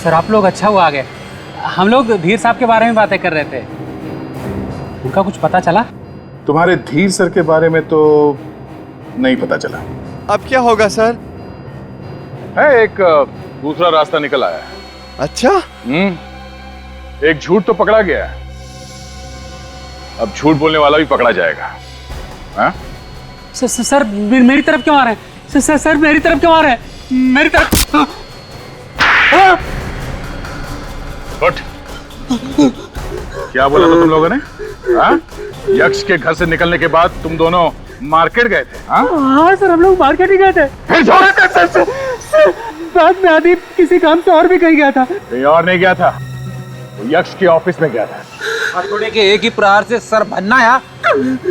सर आप लोग अच्छा हुआ आ गए। हम लोग धीर साहब के बारे में बातें कर रहे थे, उनका कुछ पता चला? तुम्हारे धीर सर के बारे में तो नहीं पता चला। अब क्या होगा सर? है एक दूसरा रास्ता निकल आया है। अच्छा? एक झूठ तो पकड़ा गया है, अब झूठ बोलने वाला भी पकड़ा जाएगा। हाँ? सर मेरी तरफ क्यों आ रहे हैं? सर मेरी तरफ क्यों आ रहे हैं? मेरी तरफ। उठ। क्या बोला था तुम लोगों ने? हाँ? यक्ष के घर से निकलने के बाद तुम दोनों मार्केट गए थे? हाँ सर, हम लोग मार्केट ही गए थे। फिर बाद में आदि किसी काम से और भी कहीं गया था। कहीं और नहीं गया था, वो यक्ष के ऑफिस में गया था। हथौड़े के एक ही प्रहार से सर भन्नाया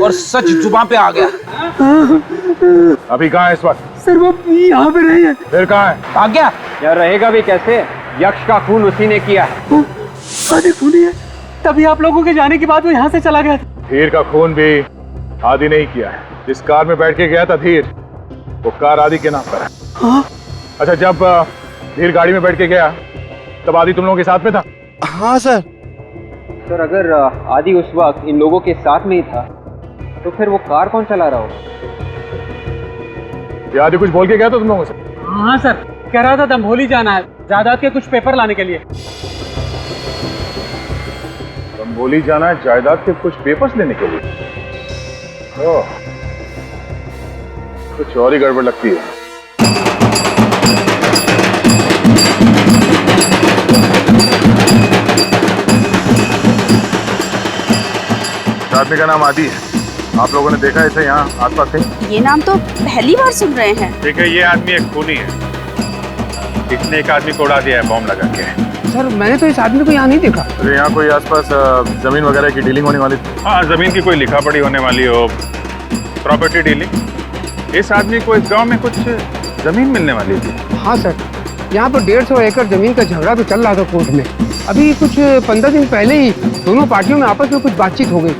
और सच जुबान पे आ गया। अभी कहाँ है इस वक्त? सर वो यहाँ पे नहीं है। फिर कहाँ है? भाग गया। यार रहेगा भी कैसे? यक्ष का खून उसी ने किया है। आदि खूनी है, तभी आप लोगों के जाने के बाद वो यहाँ से चला गया था। धीर का खून भी आदि नहीं किया है। जिस कार में बैठ के गया था धीर, वो कार आदि के नाम पर है। हाँ? अच्छा, जब धीर गाड़ी में बैठ के गया तब आदि तुम लोगों के साथ में था? हाँ सर। सर अगर आदि उस वक्त इन लोगों के साथ में ही था तो फिर वो कार कौन चला रहा होगा? ये आदि कुछ बोल के गया था तुम लोगों से? हाँ सर, कह रहा था दंभोली जाना है जायदाद के कुछ पेपर लाने के लिए। दंभोली जाना है जायदाद के कुछ पेपर्स लेने के लिए? ओह, कुछ और ही गड़बड़ लगती है। आदमी का नाम आदि है, आप लोगों ने देखा इसे यहाँ आसपास कहीं? ये नाम तो पहली बार सुन रहे हैं। देखिए, ये आदमी एक खूनी है, इसने एक आदमी को उड़ा दिया है बॉम्ब लगा के। सर मैंने तो इस आदमी को यहाँ नहीं देखा। अरे यहाँ कोई आसपास जमीन वगैरह की डीलिंग होने वाली थी? हाँ, जमीन की कोई लिखा पढ़ी होने वाली हो, प्रॉपर्टी डीलिंग। इस आदमी को इस गांव में कुछ जमीन मिलने वाली थी। हाँ सर, यहाँ पर 150 एकड़ जमीन का झगड़ा तो चल रहा था कोर्ट में। अभी कुछ 15 दिन पहले ही दोनों पार्टियों में आपस में कुछ बातचीत हो गई।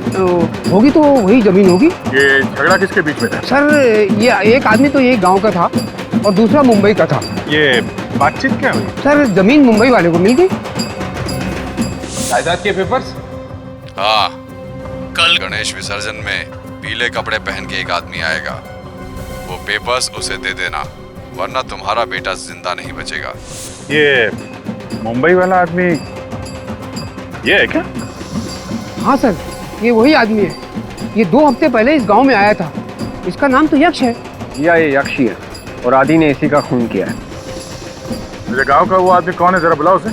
होगी तो वही जमीन होगी। ये झगड़ा किसके बीच में था? सर ये एक आदमी तो यही गाँव का था और दूसरा मुंबई का था। ये बातचीत क्या हुई? सर जमीन मुंबई वाले को मिल गई। जायदाद के पेपर्स? हाँ, कल गणेश विसर्जन में पीले कपड़े पहन के एक आदमी आएगा। वो पेपर्स उसे दे देना, वरना तुम्हारा बेटा जिंदा नहीं बचेगा। ये मुंबई वाला आदमी ये है क्या? हाँ सर, ये वही आदमी है। ये 2 हफ्ते पहले इस गांव में आया था। इसका नाम तो यक्ष है। या ये यक्ष ही है और आदि ने इसी का खून किया है। मेरे गांव का वो आदमी कौन है, जरा बुलाओ उसे।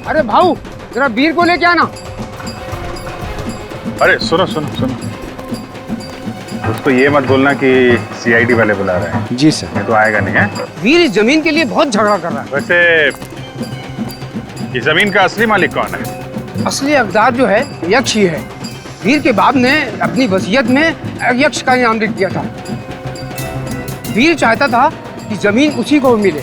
अरे भाऊ, जरा वीर को लेके आना। अरे सुनो सुनो सुनो, उसको ये मत बोलना कि सीआईडी वाले बुला रहे हैं। जी सर। ये तो आएगा नहीं है। वीर इस जमीन के लिए बहुत झगड़ा कर रहा है। वैसे ये जमीन का असली मालिक कौन है? असली हकदार जो है यक्ष ही है। वीर के बाप ने अपनी वसीयत में यक्ष का नाम लिख दिया था। वीर चाहता था कि जमीन उसी को मिले।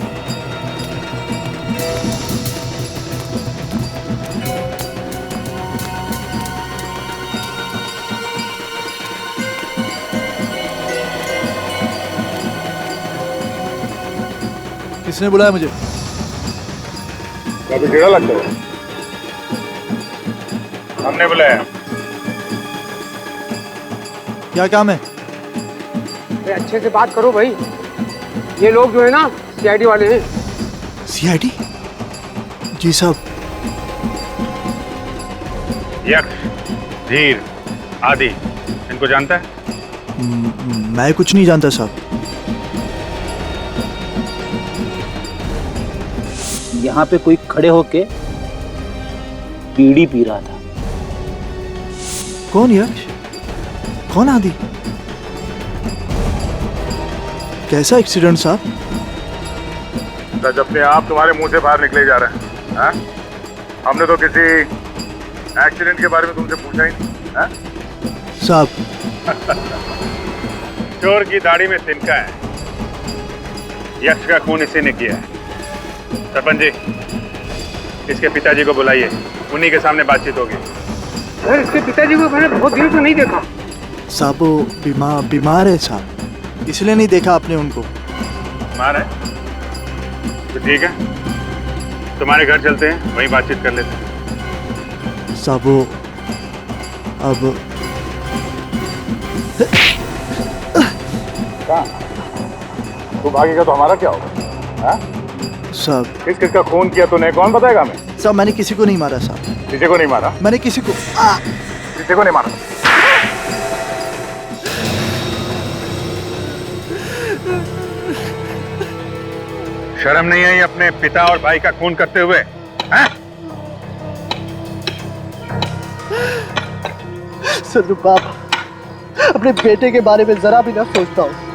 किसने बुलाया मुझे? काफी टेढ़ा लगता है। हमने बुलाया। क्या काम है? अच्छे से बात करो भाई। ये लोग जो है ना सीआईडी वाले हैं। सीआईडी? जी साहब। यक्ष, धीर, आदि, इनको जानता है? मैं कुछ नहीं जानता साहब। यहाँ पे कोई खड़े होके बीड़ी पी रहा था। कौन यक्ष? कौन आदि? कैसा एक्सीडेंट साहब? जब से आप तुम्हारे मुंह से बाहर निकले जा रहे हैं, हाँ? हमने तो किसी एक्सीडेंट के बारे में तुमसे पूछा ही नहीं, हाँ? साहब चोर की दाढ़ी में तिनका है, यक्ष का खून इसी ने किया है। सरपंच जी, इसके पिताजी को बुलाइए, उन्हीं के सामने बातचीत होगी। सर, इसके पिताजी को मैंने बहुत देर से नहीं देखा। साहब वो बीमार है साहब, इसलिए नहीं देखा आपने उनको। बीमार है तो ठीक है, तुम्हारे घर चलते हैं, वहीं बातचीत कर लेते हैं। साहब वो अब तू भागेगा तो हमारा क्या होगा? हाँ? साहब किस किस का खून किया तूने, कौन बताएगा हमें? साहब मैंने किसी को नहीं मारा साहब। किसी को नहीं मारा? मैंने किसी को नहीं मारा। शर्म नहीं आई अपने पिता और भाई का खून करते हुए? हाँ? सर बाप अपने बेटे के बारे में जरा भी ना सोचता हूँ।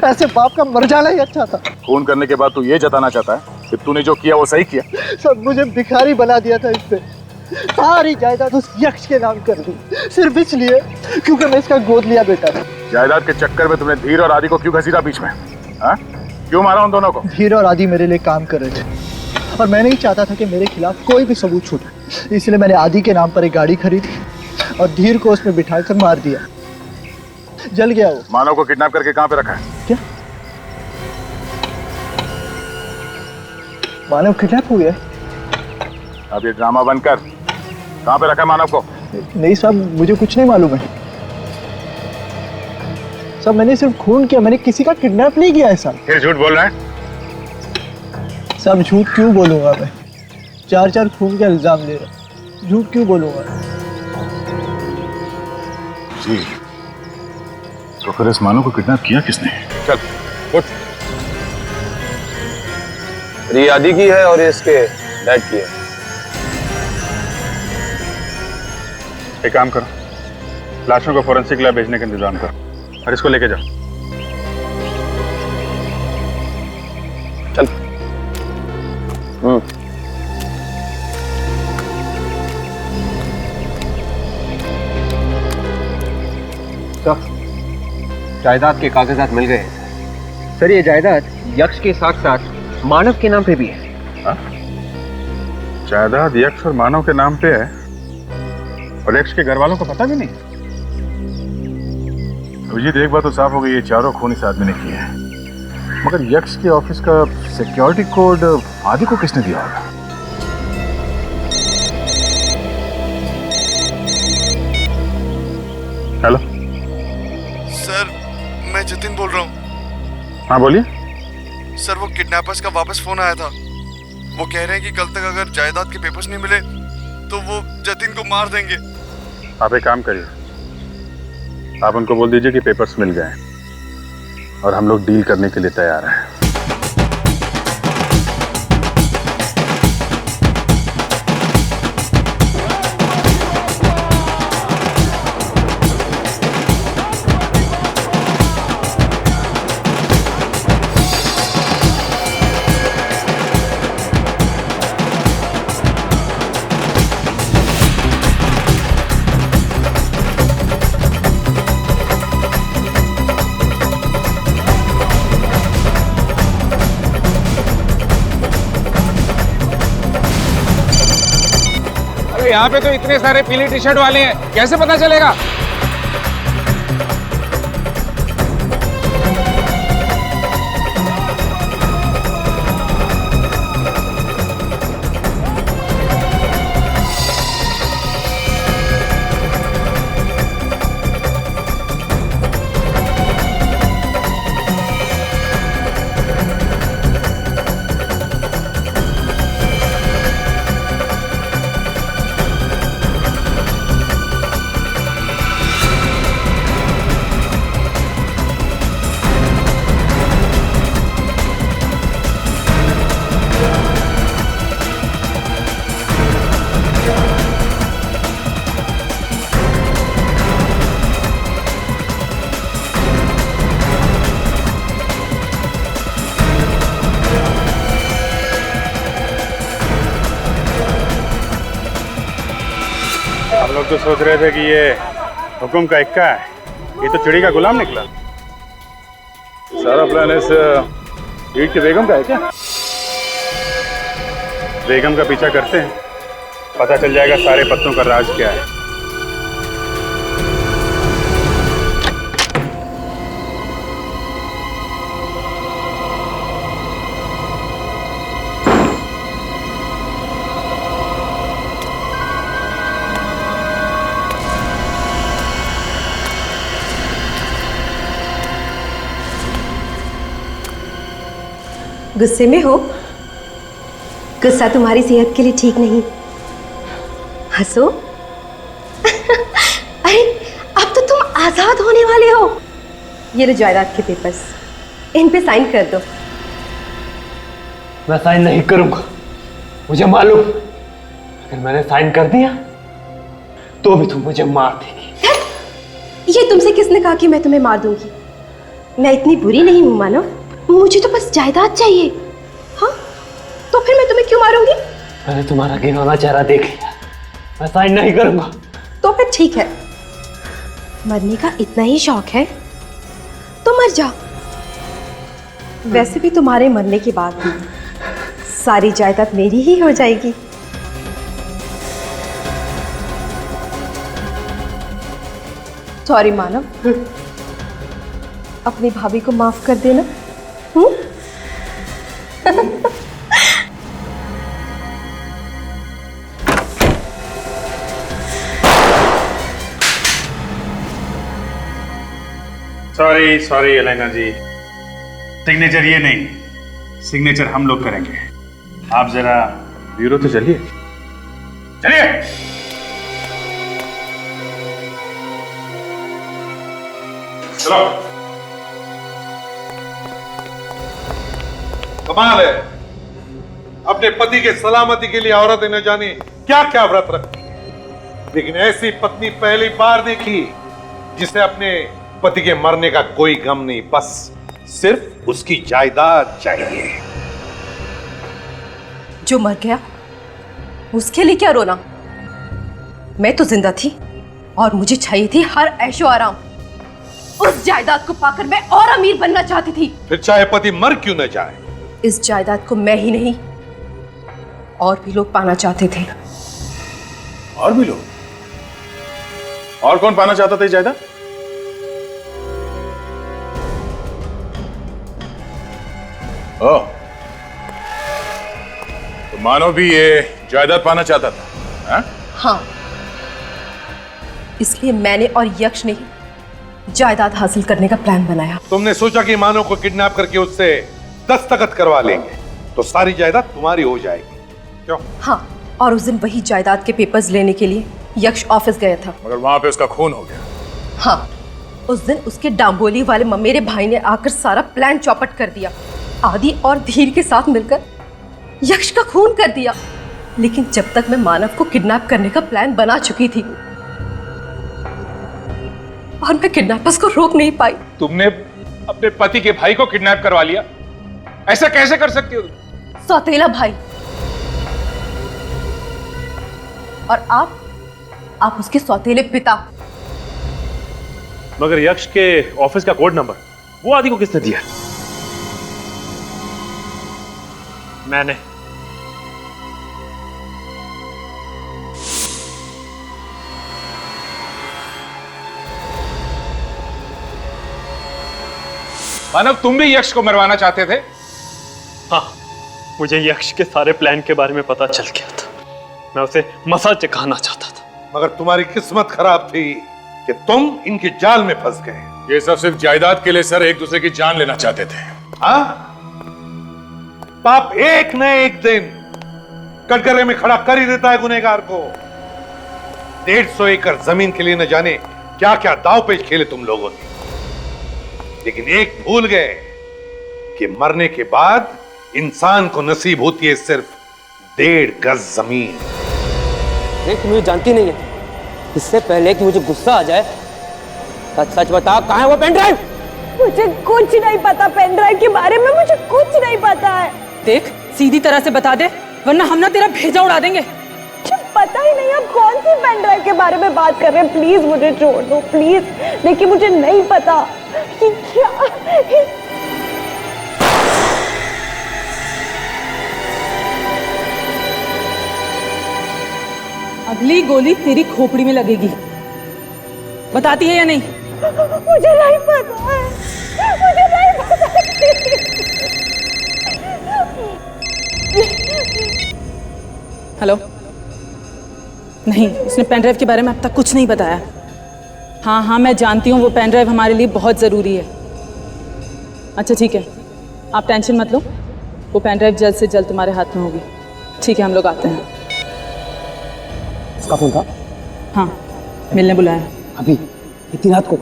ऐसे बाप का मर जाना ही अच्छा था। खून करने के बाद तू ये जताना चाहता है कि तूने जो किया वो सही किया? सब मुझे भिखारी बना दिया था इसने। सारी जायदाद उस यक्ष के नाम कर दी, सिर्फ इसलिए क्योंकि मैं इसका गोद लिया बेटा था। जायदाद के चक्कर में तुमने धीर और आदि को क्यों घसीटा बीच में? हाँ? क्यों मारा उन दोनों को? धीर और आदि मेरे लिए काम कर रहे थे और मैं नहीं चाहता था कि मेरे खिलाफ कोई भी सबूत छूटे, इसलिए मैंने आदि के नाम पर एक गाड़ी खरीदी और धीर को उसमें बिठाकर मार दिया। जल गया वो। मानव को किडनैप करके कहाँ पे रखा है? क्या मानव किडनैप हो गया? अब ये ड्रामा बंद कर, कहाँ पे रखा है मानव को? नहीं साहब, मुझे कुछ नहीं मालूम है साहब। मैंने सिर्फ खून किया, मैंने किसी का किडनैप नहीं किया है साहब। फिर झूठ बोल रहा है? साहब झूठ क्यों बोलूंगा मैं? 4 खून का इल्जाम ले रहा, झूठ क्यों बोलूंगा? जी, तो फिर इस मानव को किडनैप किया किसने? चल उठ। ये आदि की है और इसके डैड की है। एक काम करो, लाशों को फोरेंसिक लैब भेजने का इंतजाम करो और इसको लेके जाओ। चल। जायदाद के कागजात मिल गए। सर, ये जायदाद यक्ष के साथ साथ मानव के नाम पे भी है। हाँ? जायदाद यक्ष और मानव के नाम पे है और यक्ष के घर वालों को पता भी नहीं? तो ये एक बात तो साफ हो गई, ये चारों खून इस आदमी ने किए हैं। मगर यक्ष के ऑफिस का सिक्योरिटी कोड आदि को किसने दिया होगा? हेलो सर, मैं जतिन बोल रहा हूँ। हाँ बोलिए। सर, वो किडनैपर्स का वापस फोन आया था। वो कह रहे हैं कि कल तक अगर जायदाद के पेपर्स नहीं मिले तो वो जतिन को मार देंगे। आप एक काम करिए, आप उनको बोल दीजिए कि पेपर्स मिल गए और हम लोग डील करने के लिए तैयार हैं। यहाँ पे तो इतने सारे पीली टी शर्ट वाले हैं, कैसे पता चलेगा? लोग तो सोच रहे थे कि ये हुक्म का इक्का है, ये तो चिड़ी का गुलाम निकला। सारा प्लान इस ईट की बेगम का है क्या? बेगम का पीछा करते हैं, पता चल जाएगा सारे पत्तों का राज क्या है। गुस्से में हो? गुस्सा तुम्हारी सेहत के लिए ठीक नहीं। हंसो। अरे अब तो तुम आजाद होने वाले हो। ये लो जायदाद के पेपर्स, इन पे साइन कर दो। मैं साइन नहीं करूंगा, मुझे मालूम अगर मैंने साइन कर दिया तो भी तुम मुझे मार देगी। ये तुमसे किसने कहा कि मैं तुम्हें मार दूंगी? मैं इतनी बुरी नहीं हूं मानव, मुझे तो बस जायदाद चाहिए। हाँ तो फिर मैं तुम्हें क्यों मारूंगी? मैंने तुम्हारा घिनौना चेहरा देख लिया, मैं साइन नहीं करूंगा। तो फिर ठीक है, मरने का इतना ही शौक है तो मर जाओ। वैसे भी तुम्हारे मरने के बाद सारी जायदाद मेरी ही हो जाएगी। सॉरी मानव, अपनी भाभी को माफ कर देना। सॉरी सॉरी एलेना जी, सिग्नेचर ये नहीं, सिग्नेचर हम लोग करेंगे। आप जरा ब्यूरो तो चलिए चलिए। चलो। कमाल है, अपने पति के सलामती के लिए औरत न जाने क्या क्या व्रत रखती है, लेकिन ऐसी पत्नी पहली बार देखी जिसे अपने पति के मरने का कोई गम नहीं, बस सिर्फ उसकी जायदाद चाहिए। जो मर गया उसके लिए क्या रोना? मैं तो जिंदा थी और मुझे चाहिए थी हर ऐशो आराम। उस जायदाद को पाकर मैं और अमीर बनना चाहती थी। फिर चाहे पति मर क्यों न जाए, इस जायदाद को मैं ही नहीं और भी लोग पाना चाहते थे। और भी लोग? और कौन पाना चाहता था ये जायदाद? ओह, तो मानो भी ये जायदाद पाना चाहता था? हा? हाँ, इसलिए मैंने और यक्ष ने जायदाद हासिल करने का प्लान बनाया। तुमने सोचा कि मानव को किडनैप करके उससे दस्तखत करवा लेंगे तो सारी जायदाद तुम्हारी हो जाएगी, क्यों? हाँ, और उस दिन वही जायदाद के पेपर्स लेने के लिए यक्ष ऑफिस गया था। मगर वहां पे उसका खून हो गया। हाँ, उस दिन उसके डांबोली वाले ममेरे भाई ने आकर सारा प्लान चौपट कर दिया। आदि और धीर के साथ मिलकर यक्ष का खून कर दिया। लेकिन जब तक मैं मानव को किडनैप करने का प्लान बना चुकी थी और मैं किडनैपर्स को रोक नहीं पाई। तुमने अपने पति के भाई को किडनैप करवा लिया? ऐसा कैसे कर सकती हो? सौतेला भाई। और आप उसके सौतेले पिता। मगर यक्ष के ऑफिस का कोड नंबर वो आदि को किसने दिया? मैंने। मानव, तुम भी यक्ष को मरवाना चाहते थे? हाँ, मुझे यक्ष के सारे प्लान के बारे में पता चल गया था। मैं उसे मसा चखाना चाहता था। मगर तुम्हारी किस्मत खराब थी कि तुम इनके जाल में फंस गए। ये सब सिर्फ जायदाद के लिए सर एक दूसरे की जान लेना चाहते थे। हाँ? पाप एक न एक दिन कटघरे में खड़ा कर ही देता है गुनहगार को। 150 एकड़ जमीन के लिए न जाने क्या क्या दाव पेच खेले तुम लोगों ने, लेकिन एक भूल गए कि मरने के बाद इंसान को नसीब होती है सिर्फ 1.5 गज जमीन। देख, मुझे जानती नहीं है, इससे पहले कि मुझे गुस्सा आ जाए सच सच बता, कहाँ है वो पेन ड्राइव? मुझे कुछ नहीं पता पेन ड्राइव के बारे में, मुझे कुछ नहीं पता है। देख, सीधी तरह से बता दे वरना हम ना तेरा भेजा उड़ा देंगे। पता ही नहीं आप कौन सी पेन ड्राइव के बारे में बात कर रहे हैं। प्लीज मुझे छोड़ दो प्लीज। देखिए मुझे नहीं पता कि क्या अगली गोली तेरी खोपड़ी में लगेगी। बताती है या नहीं? मुझे नहीं पता है, मुझे नहीं पता। हेलो? नहीं, उसने पेन ड्राइव के बारे में अब तक कुछ नहीं बताया। हाँ हाँ मैं जानती हूँ वो पेन ड्राइव हमारे लिए बहुत ज़रूरी है। अच्छा ठीक है, आप टेंशन मत लो, वो पेन ड्राइव जल्द से जल्द तुम्हारे हाथ में होगी। ठीक है, हम लोग आते हैं। उसका फोन था? हाँ, मिलने बुलाया। अभी इतनी रात को?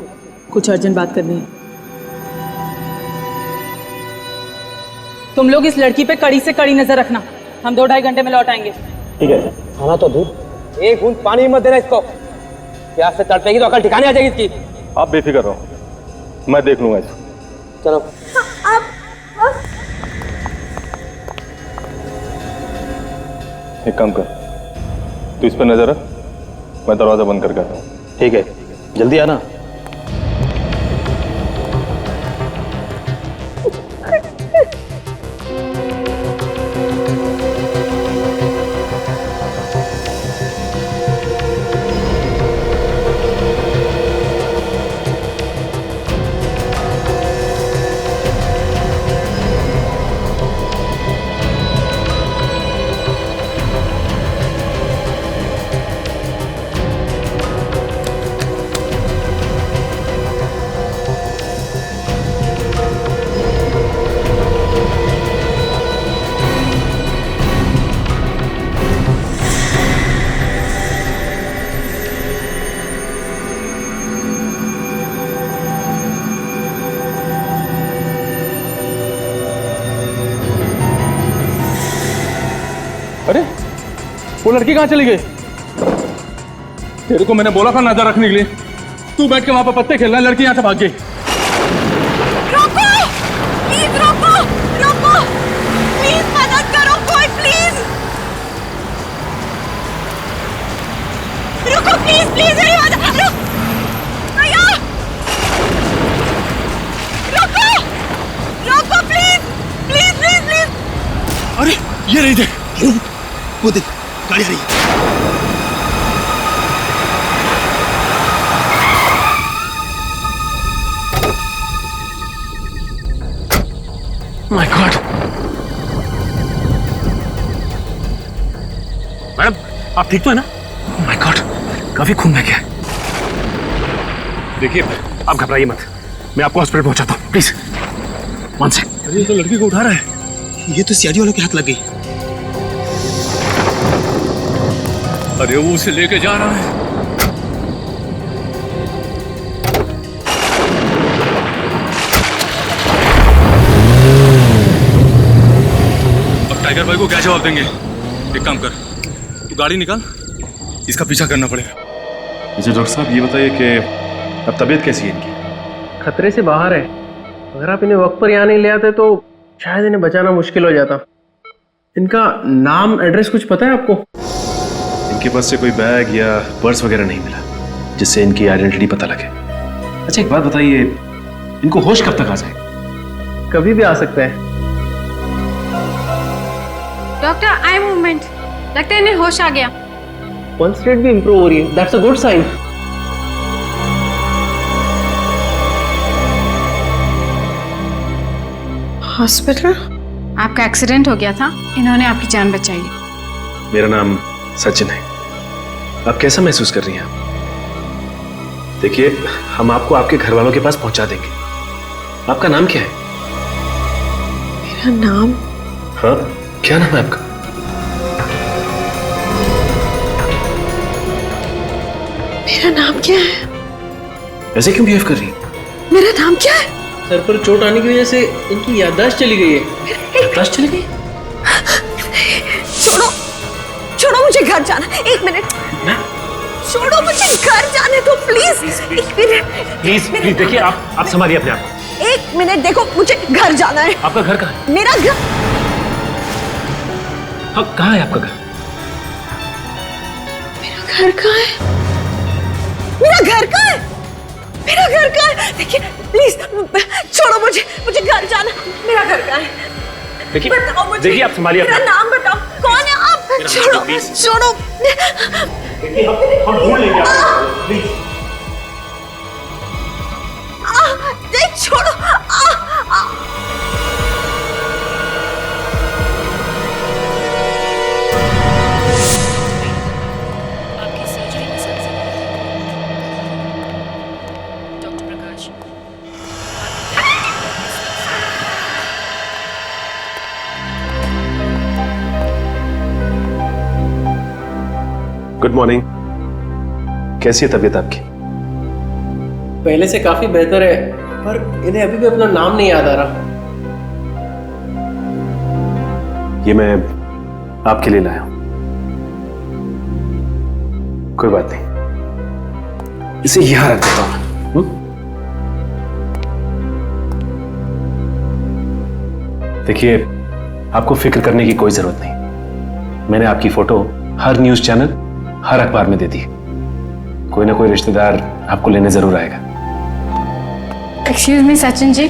कुछ अर्जेंट बात करनी है। तुम लोग इस लड़की पे कड़ी से कड़ी नजर रखना। हम 2-2.5 घंटे में लौट आएंगे। ठीक है। खाना तो दूध, एक बूंद पानी मत देना इसको। प्यास से तड़पेगी तो अकल ठिकाने आ जाएगी इसकी। आप बेफिक्र रहो, मैं देख लूंगा इसको। चलो। एक काम कर, तू इस पर नजर रख, मैं दरवाजा बंद करके आता हूँ। ठीक है, जल्दी आना। अरे वो लड़की कहाँ चली गई? तेरे को मैंने बोला था नजर रखने के लिए, तू बैठ के वहां पर पत्ते खेल रहा है, लड़की यहाँ से भाग गई। रोको, प्लीज रोको, रोको, प्लीज मदद करो कोई, प्लीज रुको, प्लीज प्लीज मेरी मदद रुको भैया, रोको रोको प्लीज प्लीज प्लीज प्लीज। अरे ये नहीं, देख वो देख, गाड़ी आ रही है। माय गॉड, मैडम आप ठीक तो है ना? माय गॉड, काफी खून बह गया है। देखिए आप घबराइए मत, मैं आपको हॉस्पिटल पहुंचाता हूँ, प्लीज। One second. अरे ये तो लड़की को उठा रहा है, ये तो सीआईडी वालों के हाथ लग गई। अरे वो उसे लेके जा रहा है। अब टाइगर भाई को क्या जवाब देंगे? एक काम कर, तू गाड़ी निकाल, इसका पीछा करना पड़ेगा। मुझे डॉक्टर साहब ये बताइए कि अब तबीयत कैसी है इनकी? खतरे से बाहर है। अगर आप इन्हें वक्त पर यहाँ नहीं ले आते तो शायद इन्हें बचाना मुश्किल हो जाता। इनका नाम एड्रेस कुछ पता है आपको? इनके पास से कोई बैग या पर्स वगैरह नहीं मिला जिससे इनकी आइडेंटिटी पता लगे। अच्छा एक बात बताइए, इनको होश कब तक आ जाए? कभी भी आ सकता है। डॉक्टर आई मूवमेंट, लगता है इन्हें होश आ गया। पल्स रेट भी इंप्रूव हो रही है, that's a good sign. Hospital? आपका एक्सीडेंट हो गया था, इन्होंने आपकी जान बचाई। मेरा नाम सचिन है। आप कैसा महसूस कर रही हैं? देखिए हम आपको आपके घर वालों के पास पहुंचा देंगे। आपका नाम क्या है? मेरा नाम? हाँ, क्या नाम है आपका? मेरा नाम क्या है? ऐसे क्यों बिहेव कर रही है? मेरा नाम क्या है? सर पर चोट आने की वजह से इनकी याददाश्त चली गई है। याददाश्त चली गई? छोड़ो छोड़ो, मुझे घर जाना। एक मिनट, छोड़ो मुझे घर जाने दो प्लीज। एक मिनट प्लीज प्लीज, देखिए आप संभालिए अपने आप को। एक मिनट, देखो मुझे घर जाना है। आपका घर कहाँ है? मेरा घर? हाँ कहाँ है आपका घर? घर कहाँ है? मेरा घर कहाँ है? मेरा घर कहाँ है? देखिए प्लीज छोड़ो मुझे, मुझे घर जाना। मेरा घर कहाँ है? देखिए बताओ मुझे। देखिए, आप संभालिए मेरा नाम बताओ, कौन है आप? छोड़ो छोड़ो। देखिए हम ढूंढ लेंगे आपको, प्लीज। नहीं छोड़ो। Good morning. कैसी है तबीयत आपकी? पहले से काफी बेहतर है, पर इन्हें अभी भी अपना नाम नहीं याद आ रहा। ये मैं आपके लिए लाया हूं। कोई बात नहीं, इसे यहां रख देता हूं। देखिए, आपको फिक्र करने की कोई जरूरत नहीं। मैंने आपकी फोटो हर न्यूज चैनल, हर अखबार में दे दी। कोई ना कोई रिश्तेदार आपको लेने जरूर आएगा। Excuse me Sachin ji,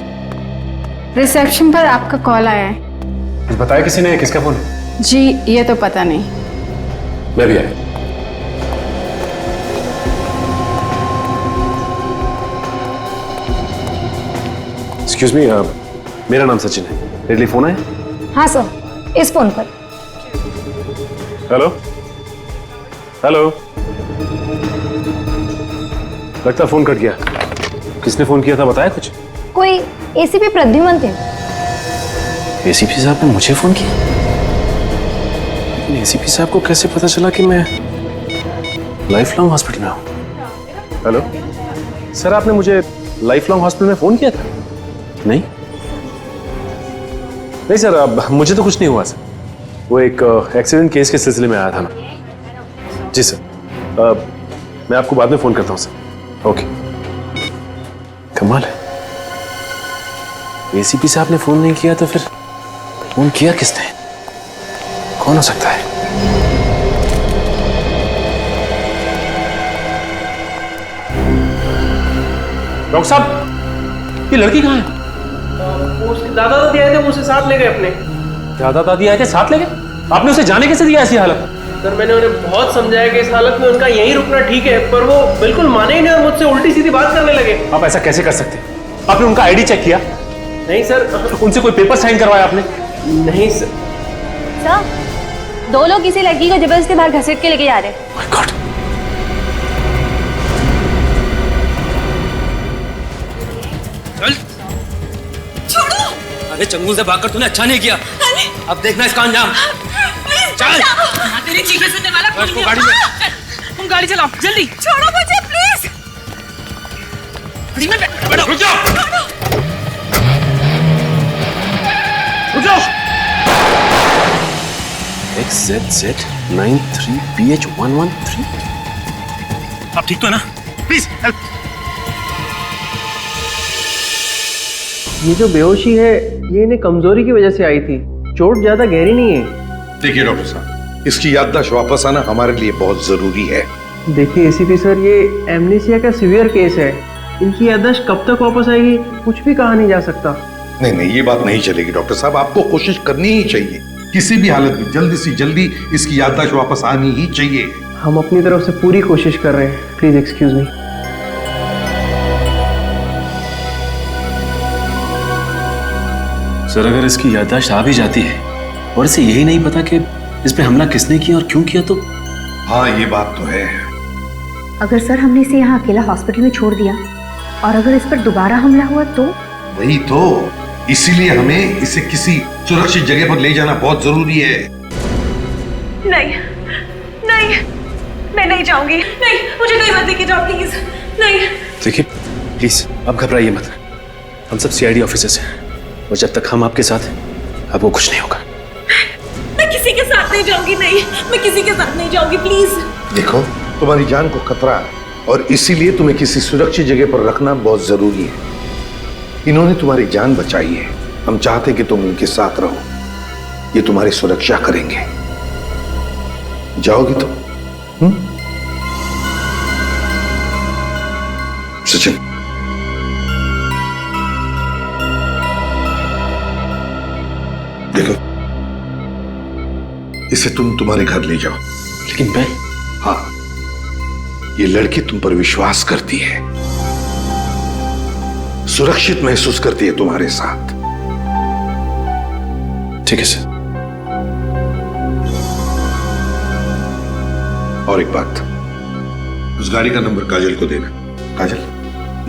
reception पर आपका कॉल आया है। कुछ बताया किसी ने? किसका फोन? जी ये तो पता नहीं। मैं भी आया। एक्सक्यूज मी, मेरा नाम सचिन है। मेरे लिए फोन आया? हाँ सर, इस फोन पर। हेलो हेलो, लगता फोन कट गया। किसने फोन किया था, बताया कुछ? कोई एसीपी प्रद्युमन थे। एसीपी साहब ने मुझे फोन किया? लेकिन एसीपी साहब को कैसे पता चला कि मैं लाइफ लॉन्ग हॉस्पिटल में हूं? हेलो सर, आपने मुझे लाइफ लॉन्ग हॉस्पिटल में फोन किया था? नहीं नहीं सर, अब मुझे तो कुछ नहीं हुआ सर। वो एक एक्सीडेंट केस के सिलसिले में आया था ना। जी सर, मैं आपको बाद में फोन करता हूं सर। ओके। कमाल है, एसीपी साहब ने फोन नहीं किया तो फिर फोन किया किसने? कौन हो सकता है? डॉक्टर साहब, ये लड़की कहाँ है? उसके दादा दादी आए थे, वो उसे साथ ले गए अपने। दादा दादी आए थे, साथ ले गए? आपने उसे जाने कैसे दिया ऐसी हालत? सर मैंने उन्हें बहुत समझाया कि इस हालत में उनका यहीं रुकना ठीक है, पर वो बिल्कुल माने ही नहीं और मुझसे उल्टी सीधी बात करने लगे। आप ऐसा कैसे कर सकते? आपने उनका आईडी चेक किया? नहीं सर। उनसे कोई पेपर साइन करवाया आपने? नहीं सर। सर, दो लोग किसी लड़की को जबरदस्ती बाहर घसीट के लेके जा रहे हैं। My God. चल छोड़ो। अरे चंगुल से भागकर तूने अच्छा नहीं किया। अब देखना इसका अंजाम। चल। तेरी चीखें सुनने वाला कोई नहीं। गाड़ी में। तुम गाड़ी चलाओ जल्दी। छोड़ो मुझे प्लीज। गाड़ी में बैठो। रुक जाओ। रुक जाओ। XZZ93PH113। आप ठीक तो है ना? Please help. ये जो बेहोशी है, ये इन्हें कमजोरी की वजह से आई थी। चोट ज्यादा गहरी नहीं है। देखिए डॉक्टर साहब, इसकी याददाश्त वापस आना हमारे लिए बहुत जरूरी है। देखिए एसीपी सर, ये एमनेसिया का सीवियर केस है। इनकी याददाश्त कब तक वापस आएगी कुछ भी कहा नहीं जा सकता। नहीं, ये बात नहीं चलेगी डॉक्टर साहब। आपको कोशिश करनी ही चाहिए, किसी भी हालत में जल्दी से जल्दी इसकी याददाश्त वापस आनी ही चाहिए। हम अपनी तरफ से पूरी कोशिश कर रहे हैं। Please excuse me. सर, अगर इसकी याददाश्त आ भी जाती है और इसे यही नहीं पता कि इस पे हमला किसने किया और क्यों किया, तो हाँ ये बात तो है। अगर सर हमने इसे यहाँ अकेला हॉस्पिटल में छोड़ दिया और अगर इस पर दोबारा हमला हुआ तो? वही तो, इसीलिए हमें इसे किसी सुरक्षित जगह पर ले जाना बहुत जरूरी है। नहीं नहीं, मैं नहीं जाऊंगी। नहीं, मुझे कहीं मत लेके जाओ प्लीज। नहीं। देखिए प्लीज, आप घबराइए मत। हम सब सीआईडी ऑफिसर्स हैं और जब तक हम आपके साथ हैं आपको कुछ नहीं होगा। मैं किसी के साथ नहीं जाऊंगी। नहीं, मैं किसी के साथ नहीं जाऊंगी प्लीज। देखो, तुम्हारी जान को खतरा है और इसीलिए तुम्हें किसी सुरक्षित जगह पर रखना बहुत जरूरी है। इन्होंने तुम्हारी जान बचाई है, हम चाहते कि तुम इनके साथ रहो। ये तुम्हारी सुरक्षा करेंगे। जाओगी तुम? सचिन, देखो, इसे तुम तुम्हारे घर ले जाओ। लेकिन मैं? हाँ, ये लड़की तुम पर विश्वास करती है, सुरक्षित महसूस करती है तुम्हारे साथ। ठीक है सर। और एक बात, उस गाड़ी का नंबर काजल को देना। काजल,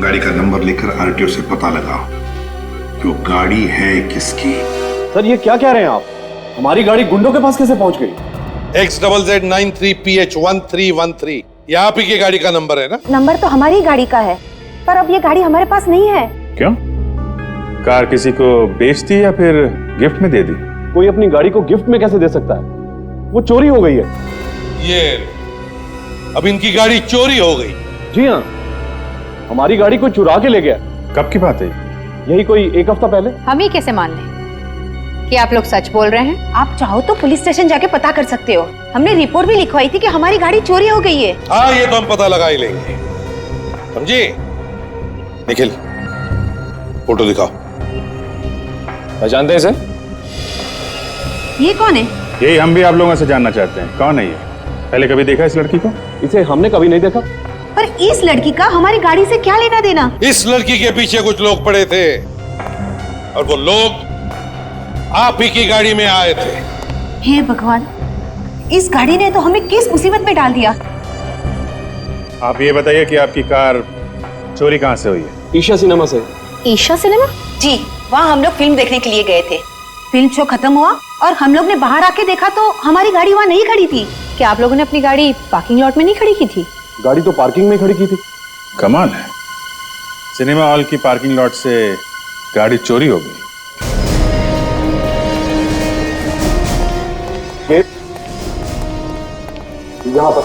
गाड़ी का नंबर लेकर आरटीओ से पता लगाओ कि वो गाड़ी है किसकी। सर ये क्या कह रहे हैं आप? हमारी गाड़ी गुंडों के पास कैसे पहुंच गई? XZZ93PH1313, ये आप ही की गाड़ी का नंबर है ना? नंबर तो हमारी गाड़ी का है, पर अब ये गाड़ी हमारे पास नहीं है। क्यों? कार किसी को बेच दी या फिर गिफ्ट में दे दी? कोई अपनी गाड़ी को गिफ्ट में कैसे दे सकता है? वो चोरी हो गई है। ये अब इनकी गाड़ी चोरी हो गई? जी हाँ, हमारी गाड़ी कोई चुरा के ले गया। कब की बात है? यही कोई 1 हफ्ता पहले। हम ही कैसे मान लें कि आप लोग सच बोल रहे हैं? आप चाहो तो पुलिस स्टेशन जाके पता कर सकते हो। हमने रिपोर्ट भी लिखवाई थी कि हमारी गाड़ी चोरी हो गई है। हाँ, ये तो हम पता लगा ही लेंगे, समझे? निखिल, फोटो दिखाओ। पहचानते हैं सर? ये कौन है? यही हम भी आप लोगों से जानना चाहते हैं, कौन है ये? पहले कभी देखा इस लड़की को? इसे हमने कभी नहीं देखा। पर इस लड़की का हमारी गाड़ी से क्या लेना देना? इस लड़की के पीछे कुछ लोग पड़े थे और वो लोग आप ही की गाड़ी में आए थे। हे भगवान, इस गाड़ी ने तो हमें किस मुसीबत में डाल दिया। आप ये बताइए कि आपकी कार चोरी कहाँ से हुई है? ईशा सिनेमा से। ईशा सिनेमा? जी, वहाँ हम लोग फिल्म देखने के लिए गए थे। फिल्म शो खत्म हुआ और हम लोग ने बाहर आके देखा तो हमारी गाड़ी वहाँ नहीं खड़ी थी। क्या आप लोगों ने अपनी गाड़ी पार्किंग लॉट में नहीं खड़ी की थी? गाड़ी तो पार्किंग में खड़ी की थी। कमाल है, सिनेमा हॉल की पार्किंग लॉट से गाड़ी चोरी हो गई। यहाँ पर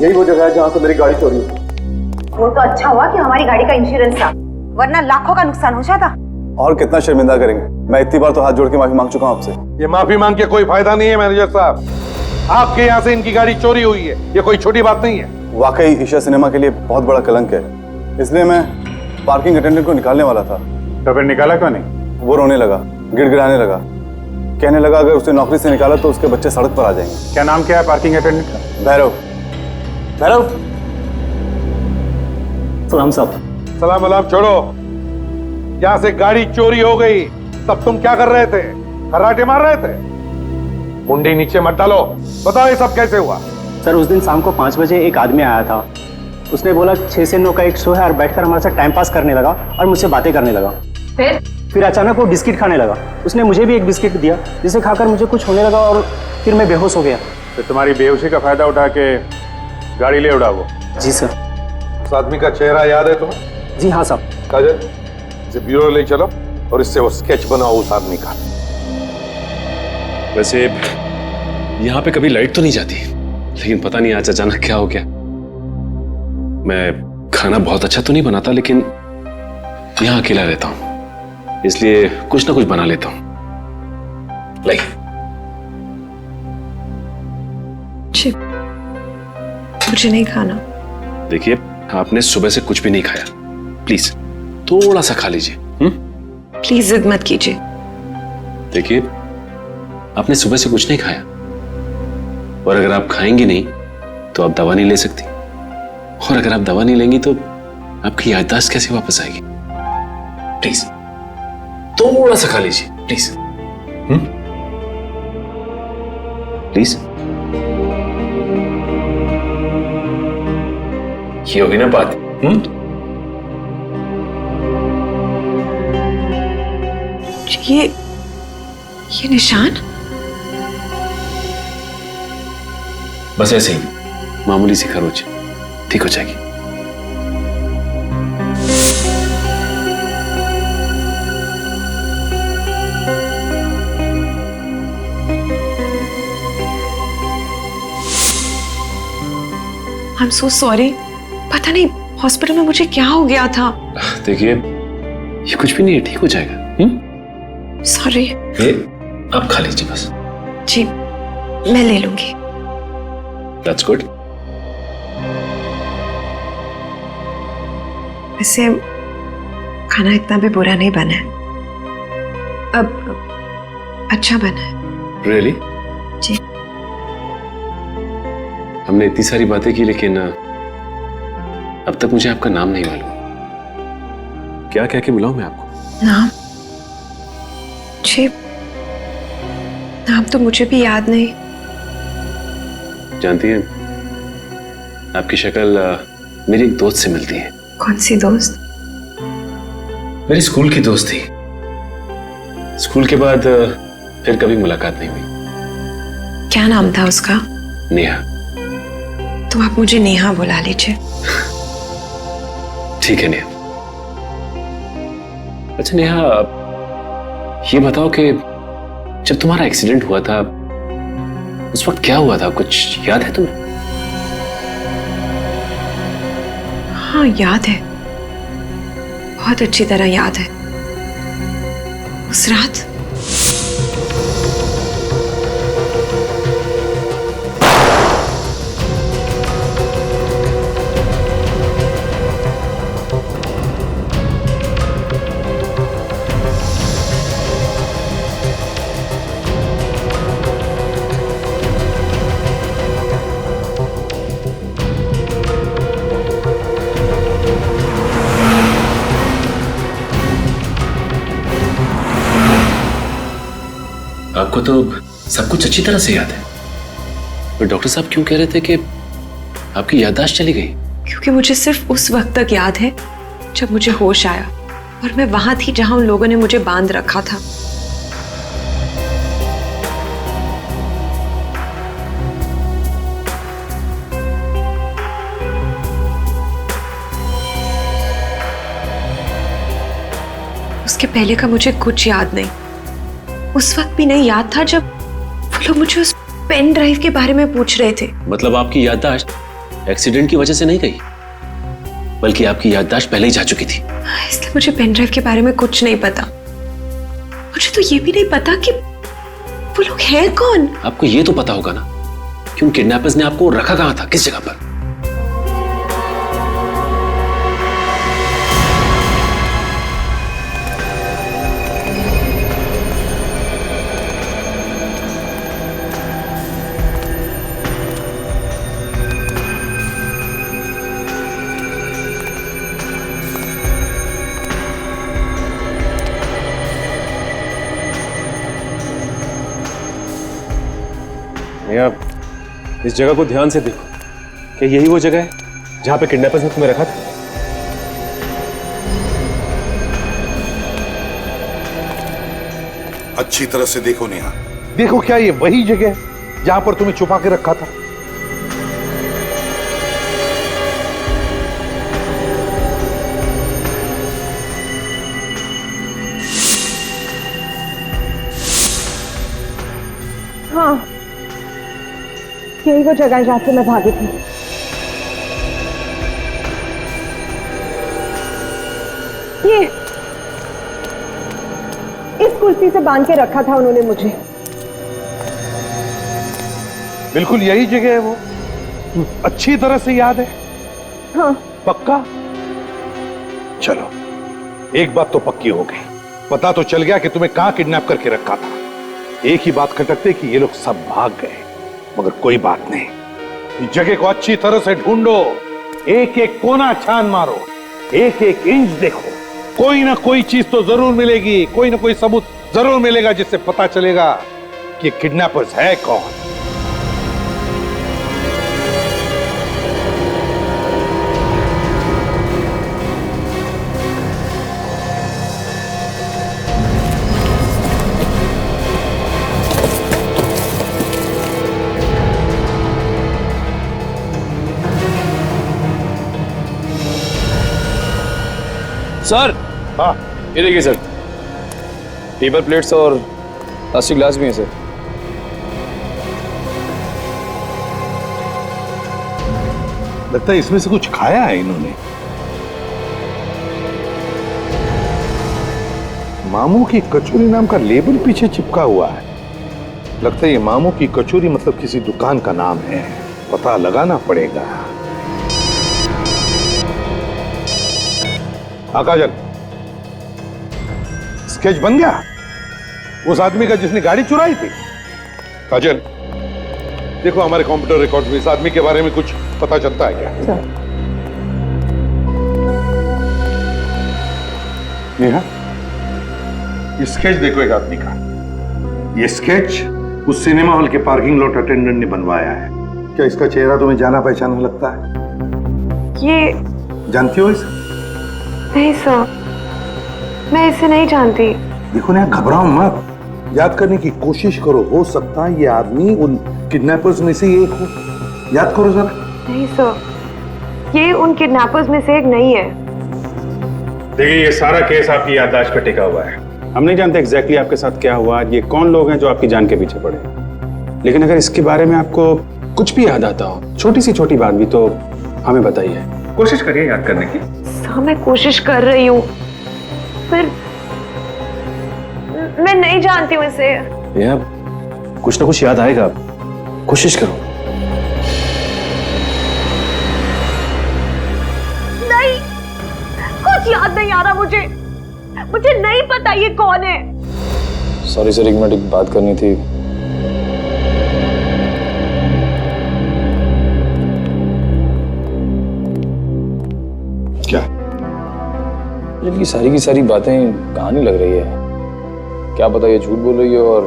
यही वो जगह है जहाँ से मेरी गाड़ी चोरी हुई। वो तो अच्छा हुआ कि हमारी गाड़ी का इंश्योरेंस था, वरना लाखों का नुकसान हो जाता। और कितना शर्मिंदा करेंगे? मैं इतनी बार तो हाथ जोड़ के माफी मांग चुका हूँ आपसे। ये माफी मांग के कोई फायदा नहीं है मैनेजर साहब, आपके यहाँ से इनकी गाड़ी चोरी हुई है, ये कोई छोटी बात नहीं है। वाकई ईशा सिनेमा के लिए बहुत बड़ा कलंक है, इसलिए मैं पार्किंग अटेंडेंट को निकालने वाला था। तो फिर निकाला क्यों नहीं? वो रोने लगा, गिड़गिड़ाने लगा, कहने लगा अगर उसे नौकरी से निकाला तो उसके बच्चे सड़क पर आ जाएंगे। क्या नाम क्या है पार्किंग अटेंडेंट का? भैरव। भैरव, सलाम साहब। सलाम अलाम छोड़ो, यहाँ से गाड़ी चोरी हो गई, तब तुम क्या कर रहे थे? खर्राटे मार रहे थे? मुंडी नीचे मत डालो, बताओ ये सब कैसे हुआ? सर उस दिन शाम को 5 बजे एक आदमी आया था, उसने बोला 6 से 9 का एक शो है और बैठकर हमारे साथ टाइम पास करने लगा और मुझसे बातें करने लगा। फिर अचानक वो बिस्किट खाने लगा, उसने मुझे भी एक बिस्किट दिया जिसे खाकर मुझे कुछ होने लगा और फिर मैं बेहोश हो गया। तो तुम्हारी बेहोशी का फायदा उठा के गाड़ी ले उड़ा वो? जी सर। उस आदमी का चेहरा याद है तुम्हें? जी हाँ साहब। काजल, इसे ब्यूरो ले चलो और इससे वो स्केच बनाओ उस आदमी का। वैसे यहाँ पे कभी लाइट तो नहीं जाती, लेकिन पता नहीं आज अचानक क्या हो गया। मैं खाना बहुत अच्छा तो नहीं बनाता, लेकिन यहाँ अकेला रहता हूँ, इसलिए कुछ ना कुछ बना लेता हूँ। लाई। मुझे नहीं खाना। देखिए, आपने सुबह से कुछ भी नहीं खाया, प्लीज थोड़ा सा खा लीजिए। प्लीज जिद मत कीजिए। देखिए, आपने सुबह से कुछ नहीं खाया, और अगर आप खाएंगे नहीं तो आप दवा नहीं ले सकती, और अगर आप दवा नहीं लेंगी तो आपकी याददाश्त कैसे वापस आएगी? प्लीज थोड़ा सा खा लीजिए, प्लीज। प्लीज। ये होगी ना बात? ये निशान? बस ऐसे ही मामूली सी खरोच, ठीक हो जाएगी। I'm so sorry। पता नहीं हॉस्पिटल में मुझे क्या हो गया था। देखिए, ये कुछ भी नहीं है, ठीक हो जाएगा। सॉरी। ये आप खा लीजिए बस। जी, मैं ले लूंगी। That's good। वैसे खाना इतना भी बुरा नहीं बना है, अब अच्छा बना है। रियली? जी। हमने इतनी सारी बातें की लेकिन अब तक मुझे आपका नाम नहीं मालूम। क्या कह के बुलाऊं मैं आपको? नाम? जी, नाम तो मुझे भी याद नहीं। जानती हैं, आपकी शक्ल मेरी एक दोस्त से मिलती है। कौन सी दोस्त? मेरी स्कूल की दोस्त थी। स्कूल के बाद फिर कभी मुलाकात नहीं हुई। क्या नाम था उसका? नेहा। तो आप मुझे नेहा बुला लीजिए। ठीक है नेहा। अच्छा नेहा, ये बताओ कि जब तुम्हारा एक्सीडेंट हुआ था उस वक्त क्या हुआ था, कुछ याद है तुम्हें? हाँ याद है, बहुत अच्छी तरह याद है। उस रात आपको तो सब कुछ अच्छी तरह से याद है, पर डॉक्टर साहब क्यों कह रहे थे कि आपकी याददाश्त चली गई? क्योंकि मुझे सिर्फ उस वक्त तक याद है जब मुझे होश आया और मैं वहां थी जहां उन लोगों ने मुझे बांध रखा था। उसके पहले का मुझे कुछ याद नहीं। उस वक्त भी नहीं याद था जब वो लोग मुझे उस पेन ड्राइव के बारे में पूछ रहे थे। मतलब आपकी याददाश्त एक्सीडेंट की वजह से नहीं गई, बल्कि आपकी याददाश्त पहले ही जा चुकी थी। इसलिए मुझे पेन ड्राइव के बारे में कुछ नहीं पता। मुझे तो ये भी नहीं पता कि वो लोग हैं कौन। आपको ये तो पता होगा ना कि उन किडनैपर्स ने आपको रखा कहां था, किस जगह पर? आप इस जगह को ध्यान से देखो, क्या यही वो जगह है जहां पे किडनैपर्स ने तुम्हें रखा था? अच्छी तरह से देखो नेहा, देखो क्या ये वही जगह है जहां पर तुम्हें छुपा के रखा था? हाँ, यही वो जगह है जहां से मैं भागी थी। ये इस कुर्सी से बांध के रखा था उन्होंने मुझे। बिल्कुल यही जगह है वो, अच्छी तरह से याद है? हाँ। पक्का? चलो, एक बात तो पक्की हो गई, पता तो चल गया कि तुम्हें कहां किडनैप करके रखा था। एक ही बात खटकते कि ये लोग सब भाग गए, मगर कोई बात नहीं, इस जगह को अच्छी तरह से ढूंढो, एक एक कोना छान मारो, एक एक इंच देखो, कोई ना कोई चीज तो जरूर मिलेगी, कोई ना कोई सबूत जरूर मिलेगा जिससे पता चलेगा कि किडनैपर्स है कौन। सर, हाँ ये देखिए सर, पेपर प्लेट्स और प्लास्टिक ग्लास भी हैं सर। लगता है इसमें से कुछ खाया है इन्होंने। मामू की कचौरी नाम का लेबल पीछे चिपका हुआ है, लगता है ये मामू की कचौरी मतलब किसी दुकान का नाम है, पता लगाना पड़ेगा। काजल, स्केच बन गया उस आदमी का जिसने गाड़ी चुराई थी? काजल, देखो हमारे कंप्यूटर रिकॉर्ड में इस आदमी के बारे में कुछ पता चलता है क्या? नेहा, ये स्केच देखो एक आदमी का। ये स्केच उस सिनेमा हॉल के पार्किंग लॉट अटेंडेंट ने बनवाया है। क्या इसका चेहरा तुम्हें जाना पहचाना लगता है? ये जानती हो इसे? नहीं सर, मैं इसे नहीं जानती। देखो ना, घबराओ मत, याद करने की कोशिश करो। हो सकता है ये आदमी उन किडनैपर्स में से एक हो। याद करो जरा। नहीं सर, ये उन किडनैपर्स में से एक नहीं है। देखिए, ये सारा केस आपकी याददाश्त पे टिका हुआ है। हम नहीं जानते एग्जैक्टली आपके साथ क्या हुआ, ये कौन लोग हैं जो आपकी जान के पीछे पड़े। लेकिन अगर इसके बारे में आपको कुछ भी याद आता हो, छोटी सी छोटी बात भी, तो हमें बताइए। कोशिश करिए याद करने की। सर, मैं कोशिश कर रही हूँ, पर मैं नहीं जानती हूँ इसे। यार, कुछ ना कुछ याद आएगा, कोशिश करो। नहीं, कुछ याद नहीं आ रहा मुझे नहीं पता ये कौन है। सॉरी सर, एक मिनट, एक बात करनी थी। क्या? ये सारी की सारी बातें कहानी लग रही है। क्या पता ये झूठ बोल रही हो और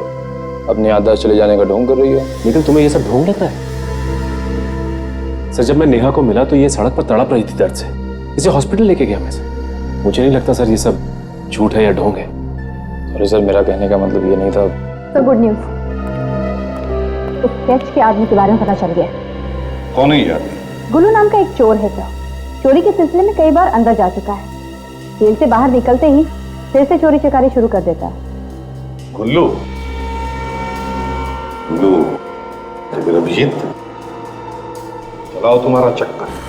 अपने याददाश्त चले जाने का ढोंग कर रही हो। लेकिन तुम्हें ये सब ढोंग लग रहा है? सर, जब मैं नेहा को मिला तो ये सड़क पर तड़प रही थी दर्द से। इसे हॉस्पिटल लेके गया मैं सर। मुझे नहीं लगता सर ये सब झूठ है या ढोंग है। सॉरी सर, मेरा कहने का मतलब ये नहीं था। तो गुड न्यूज, उस स्केच के आदमी के बारे में पता चल गया। कौन है ये आदमी? गुल्लू नाम का एक चोर है सर। चोरी के सिलसिले में कई बार अंदर जा चुका है। जेल से बाहर निकलते ही फिर से चोरी चकारी शुरू कर देता है। गुल्लू? गुल्लू, फिर अभिजीत, चलाओ तुम्हारा चक्कर।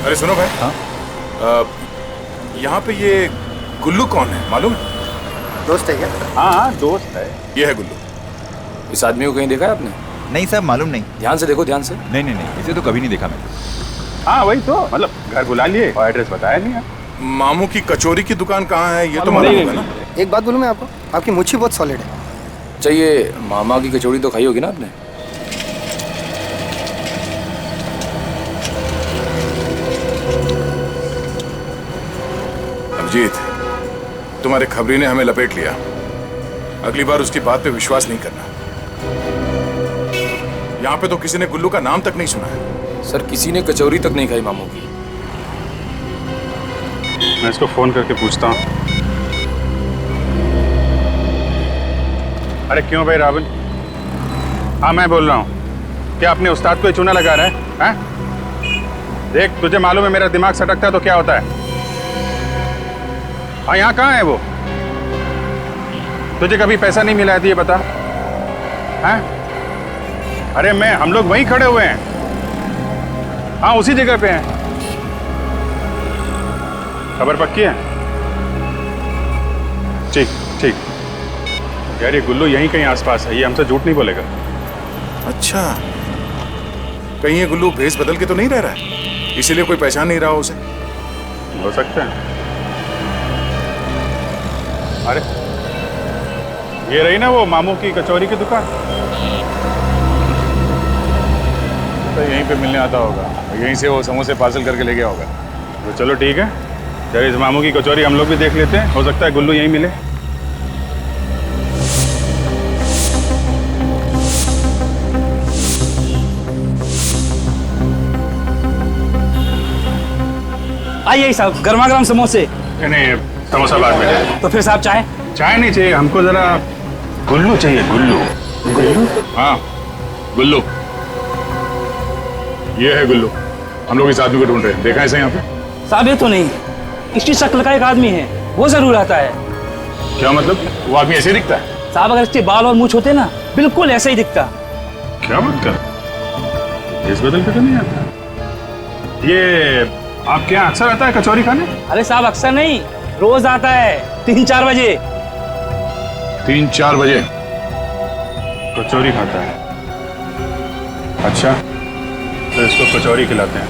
अरे सुनो भाई। हाँ? यहाँ पे ये गुल्लू कौन है मालूम है? दोस्त है क्या? हाँ, दोस्त है। ये है गुल्लू। इस आदमी को कहीं देखा है आपने? नहीं सर, मालूम नहीं। ध्यान से देखो, ध्यान से। नहीं नहीं नहीं, इसे तो कभी नहीं देखा मैंने। हाँ वही तो, मतलब घर बुला लिए और एड्रेस बताया नहीं है। मामू की कचौरी की दुकान कहाँ है ये तो मालूम होगा ना? एक बात बोलूं मैं आपको, आपकी मुच्छी बहुत सॉलिड है। चाहिए, मामा की कचौड़ी तो खाई होगी ना आपने? अभिजीत, तुम्हारे खबरी ने हमें लपेट लिया। अगली बार उसकी बात पे विश्वास नहीं करना। यहाँ पे तो किसी ने गुल्लू का नाम तक नहीं सुना है। सर, किसी ने कचौरी तक नहीं खाई मामू की। मैं इसको फोन करके पूछता हूँ। अरे क्यों भाई रावण? हाँ मैं बोल रहा हूँ। क्या अपने उस्ताद को ही चूना लगा रहा है? हैं? देख, तुझे मालूम है मेरा दिमाग सटकता है तो क्या होता है। हाँ, यहाँ कहाँ है वो? तुझे कभी पैसा नहीं मिला है ये बता। हैं? अरे हम लोग वहीं खड़े हुए हैं। हाँ, उसी जगह पे हैं। खबर पक्की है? ठीक ठीक। यार ये गुल्लू यहीं कहीं आसपास है, ये हमसे झूठ नहीं बोलेगा। अच्छा, कहीं ये गुल्लू भेस बदल के तो नहीं रह रहा है, इसीलिए कोई पहचान नहीं रहा उसे? हो सकता है। अरे ये रही ना वो मामू की कचौरी की दुकान, तो यहीं पे मिलने आता होगा। यहीं से वो समोसे पार्सल करके ले गया होगा। तो चलो ठीक है, चलो इस मामू की कचौरी हम लोग भी देख लेते हैं। हो सकता है गुल्लू यहीं मिले। आइए साहब, गर्मा गर्म समोसे। नहीं, समोसा बाद में। तो फिर साहब चाय? चाय नहीं चाहिए हमको, जरा गुल्लू चाहिए। गुल्लू? गुल्लू? हाँ, गुल्लू। ये है गुल्लू। हम लोग इस आदमी को ढूंढ रहे हैं। देखा है इसे यहाँ पे? साहब ये तो नहीं, इसकी शक्ल का एक आदमी है, वो जरूर आता है। क्या मतलब? वो आदमी ऐसे ही दिखता है? साहब अगर इसके बाल और मूंछ होते ना, बिल्कुल ऐसे ही दिखता। क्या बात कर, इस बदल के तो नहीं आता। ये आपके यहाँ अक्सर आता है कचौरी खाने? अरे साहब अक्सर नहीं, रोज आता है 3-4 बजे। 3-4 बजे कचौरी खाता है? अच्छा, तो इसको कचौरी खिलाते हैं।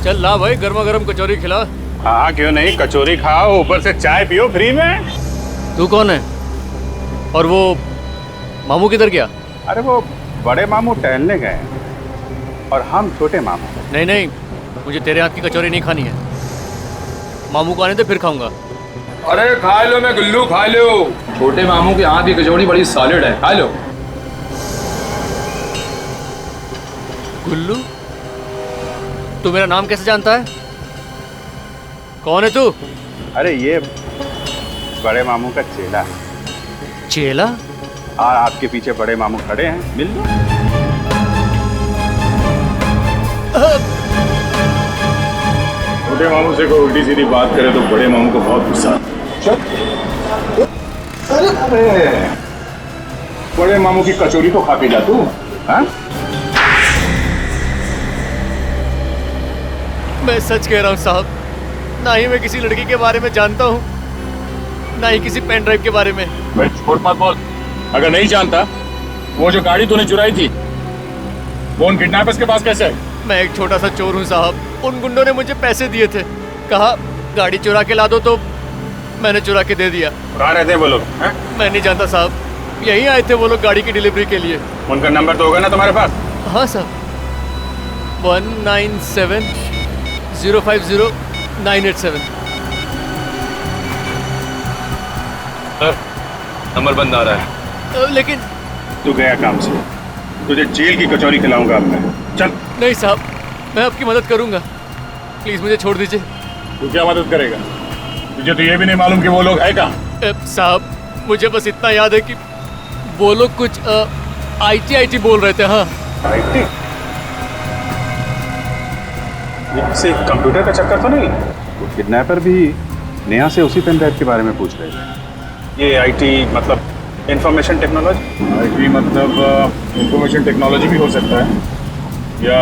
चल ला भाई, गर्मा गर्म कचौरी खिला। हाँ क्यों नहीं, कचौरी खाओ, ऊपर से चाय पियो फ्री में। तू कौन है? और वो मामू किधर गया? अरे वो बड़े मामू टहलने गए और हम छोटे मामू। नहीं नहीं, मुझे तेरे हाथ की कचौरी नहीं खानी है। मामू को आने दे, फिर खाऊंगा। अरे खा लो, मैं गुल्लू खा लो। छोटे मामू के हाथ की कचौड़ी बड़ी सॉलिड है, खा लो। गुल्लू, तू मेरा नाम कैसे जानता है? कौन है तू? अरे ये बड़े मामू का चेला। चेला? और आपके पीछे बड़े मामू खड़े हैं, मिल लो। छोटे मामू से कोई उल्टी सीधी बात करे तो बड़े मामू को बहुत गुस्सा। अरे बड़े मामू की कचौरी तो खा के जा तू। हाँ? मैं सच कह रहा हूँ साहब, ना ही मैं किसी लड़की के बारे में जानता हूँ, ना ही किसी पेन ड्राइव के बारे में। मैं झूठ मत बोल। अगर नहीं जानता, वो जो गाड़ी तूने चुराई थी वो उन किडनैपर्स के पास कैसे है? मैं एक छोटा सा चोर हूँ साहब। उन गुंडों ने मुझे पैसे दिए थे, कहा गाड़ी चुरा के ला दो, तो मैंने चुरा के दे दिया। कहाँ रहते हैं वो लोग? मैं नहीं जानता साहब, यहीं आए थे वो लोग गाड़ी की डिलीवरी के लिए। उनका नंबर तो होगा ना तुम्हारे पास? हाँ साहब, 1970509887। नंबर बंद आ रहा है। लेकिन तू गया काम से, तुझे जेल की कचौरी खिलाऊंगा अब मैं। चल। नहीं साहब, मैं आपकी मदद करूंगा, प्लीज मुझे छोड़ दीजिए। तू क्या मदद करेगा? तुझे तो ये भी नहीं मालूम कि वो लोग है कहाँ? साहब, मुझे बस इतना याद है कि वो लोग कुछ IT बोल रहे थे। हाँ, IT? ये किसी कंप्यूटर का चक्कर तो नहीं? वो किडनैपर भी नेहा से उसी पेन ड्राइव के बारे में पूछ रहे थे। ये IT मतलब इंफॉर्मेशन टेक्नोलॉजी? IT मतलब इंफॉर्मेशन टेक्नोलॉजी भी हो सकता है, या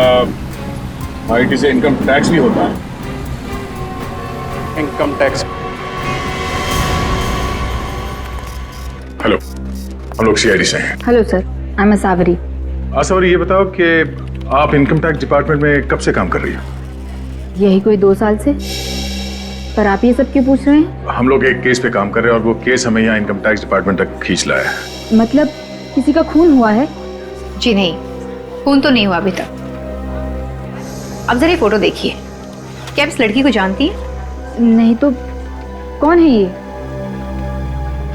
IT से इनकम टैक्स भी होता है। Income tax? हेलो, हम लोग CID से हैं। हेलो सर, आई एम सावरी। सावरी, ये बताओ कि आप इनकम टैक्स डिपार्टमेंट में कब से काम कर रही हो? यही कोई 2 साल से। पर आप ये सब क्यों पूछ रहे हैं? हम लोग एक केस पे काम कर रहे हैं और वो केस हमें यहाँ इनकम टैक्स डिपार्टमेंट तक खींच लाया है। मतलब किसी का खून हुआ है? जी नहीं, खून तो नहीं हुआ अभी तक। अब जरा ये फोटो देखिए, क्या आप इस लड़की को जानती हैं? नहीं तो कौन है ये?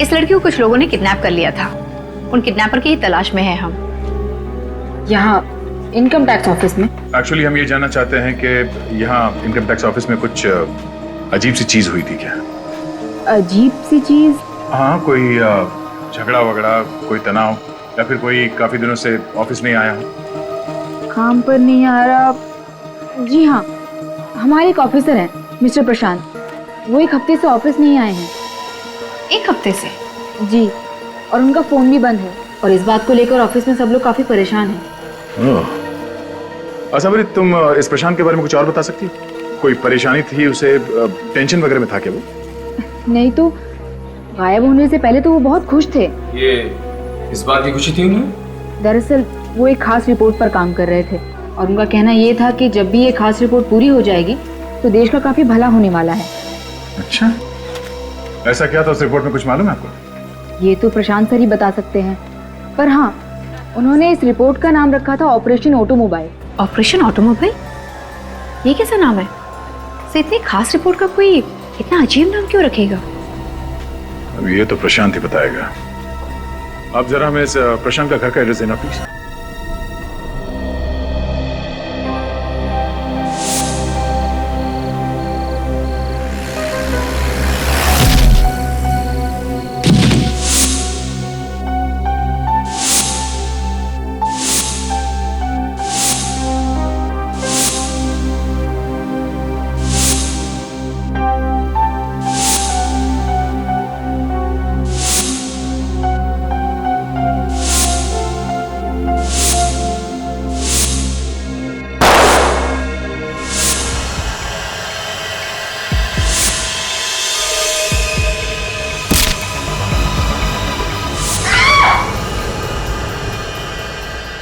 इस लड़की को कुछ लोगों ने किडनैप कर लिया था। उन किडनैपर की ही तलाश में है हम। यहाँ इनकम टैक्स ऑफिस में? एक्चुअली हम ये जानना चाहते हैं कि यहाँ इनकम टैक्स ऑफिस में कुछ अजीब सी चीज हुई थी क्या? अजीब सी चीज? हाँ, कोई झगड़ा वगड़ा, कोई तनाव, या फिर कोई काफी दिनों से ऑफिस नहीं आया हो? काम पर नहीं आ रहा? जी हाँ, हमारे एक ऑफिसर हैं मिस्टर प्रशांत, वो 1 हफ्ते से ऑफिस नहीं आए हैं। 1 हफ्ते से? जी, और उनका फोन भी बंद है, और इस बात को लेकर ऑफिस में सब लोग काफी परेशान हैं। अच्छा मेरी, तुम इस प्रशांत के बारे में कुछ और बता सकती हो? कोई परेशानी थी उसे, टेंशन वगैरह में था क्या वो? नहीं तो गायब होने से पहले तो वो बहुत खुश थे। ये इस बात की खुशी थी उन्हें? दरअसल वो एक खास रिपोर्ट पर काम कर रहे थे, और उनका कहना ये था कि जब भी ये खास रिपोर्ट पूरी हो जाएगी तो देश का काफी भला होने वाला है। अच्छा, ऐसा क्या था उस रिपोर्ट में, कुछ मालूम है आपको? ये तो प्रशांत सर ही बता सकते हैं, पर हाँ, उन्होंने इस रिपोर्ट का नाम रखा था ऑपरेशन ऑटोमोबाइल। Operation automobile? ये कैसा नाम है? से इतनी खास रिपोर्ट का कोई इतना अजीब नाम क्यों रखेगा? अब ये तो प्रशांत ही बताएगा। आप जरा हमें इस प्रशांत का घर का एड्रेस देना प्लीज।